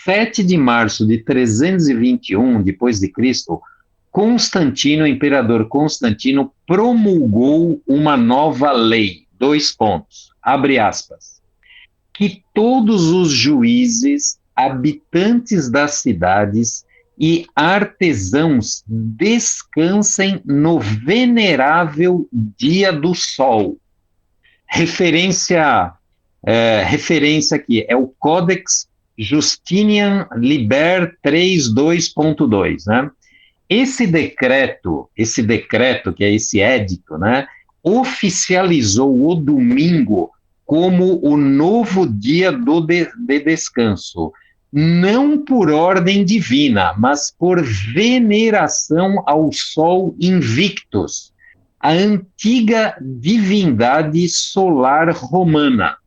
7 de março de 321 depois de Cristo, Constantino, o imperador Constantino, promulgou uma nova lei, 2 pontos, abre aspas, que todos os juízes, habitantes das cidades e artesãos descansem no venerável dia do sol. Referência aqui, é o Codex Justinian Liber 3.2.2, né? Esse decreto, que é esse édito, né, oficializou o domingo como o novo dia de descanso, não por ordem divina, mas por veneração ao Sol Invictus, a antiga divindade solar romana.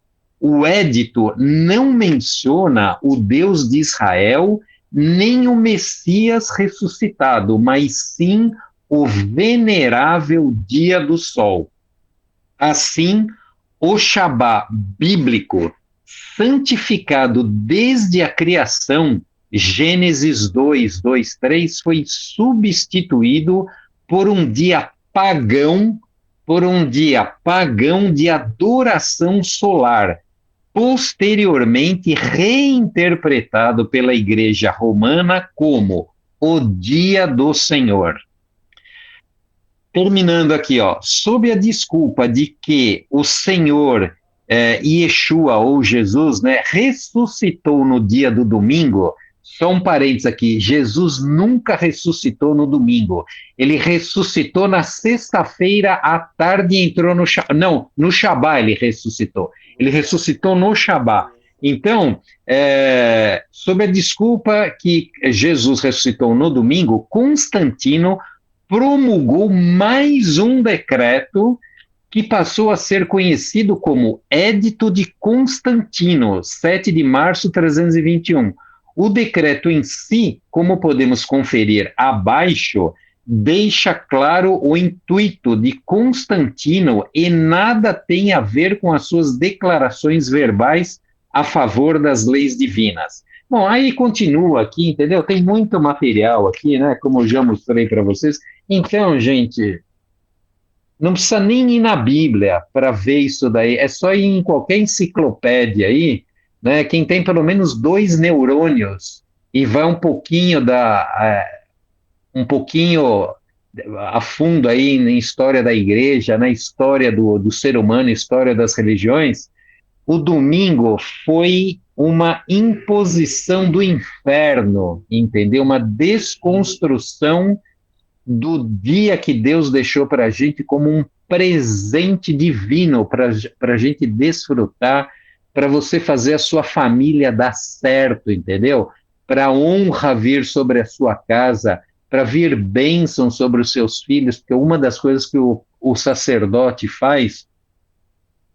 O édito não menciona o Deus de Israel, nem o Messias ressuscitado, mas sim o venerável dia do sol. Assim, o Shabá bíblico, santificado desde a criação, Gênesis 2, 2, 3, foi substituído por um dia pagão de adoração solar, posteriormente reinterpretado pela Igreja Romana como o Dia do Senhor. Terminando aqui, ó, sob a desculpa de que o Senhor Yeshua ou Jesus, né, ressuscitou no dia do domingo. Só um parênteses aqui, Jesus nunca ressuscitou no domingo, ele ressuscitou na sexta-feira à tarde e entrou no Shabá, não, no Shabá ele ressuscitou no Shabá. Então, sob a desculpa que Jesus ressuscitou no domingo, Constantino promulgou mais um decreto que passou a ser conhecido como Édito de Constantino, 7 de março de 321. O decreto em si, como podemos conferir abaixo, deixa claro o intuito de Constantino e nada tem a ver com as suas declarações verbais a favor das leis divinas. Bom, aí continua aqui, entendeu? Tem muito material aqui, né? Como eu já mostrei para vocês. Então, gente, não precisa nem ir na Bíblia para ver isso daí. É só ir em qualquer enciclopédia aí, né? Quem tem pelo menos 2 neurônios e vai um pouquinho a fundo aí na história da igreja, na história do ser humano, história das religiões, o domingo foi uma imposição do inferno, entendeu? Uma desconstrução do dia que Deus deixou para a gente como um presente divino para a gente desfrutar, para você fazer a sua família dar certo, entendeu? para honra vir sobre a sua casa, para vir bênção sobre os seus filhos, porque uma das coisas que o sacerdote faz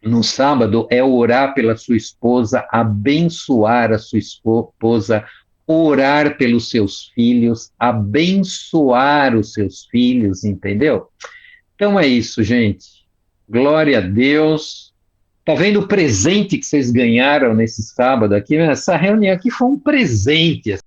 no sábado é orar pela sua esposa, abençoar a sua esposa, orar pelos seus filhos, abençoar os seus filhos, entendeu? Então é isso, gente. Glória a Deus. Tá vendo o presente que vocês ganharam nesse sábado aqui? Essa reunião aqui foi um presente.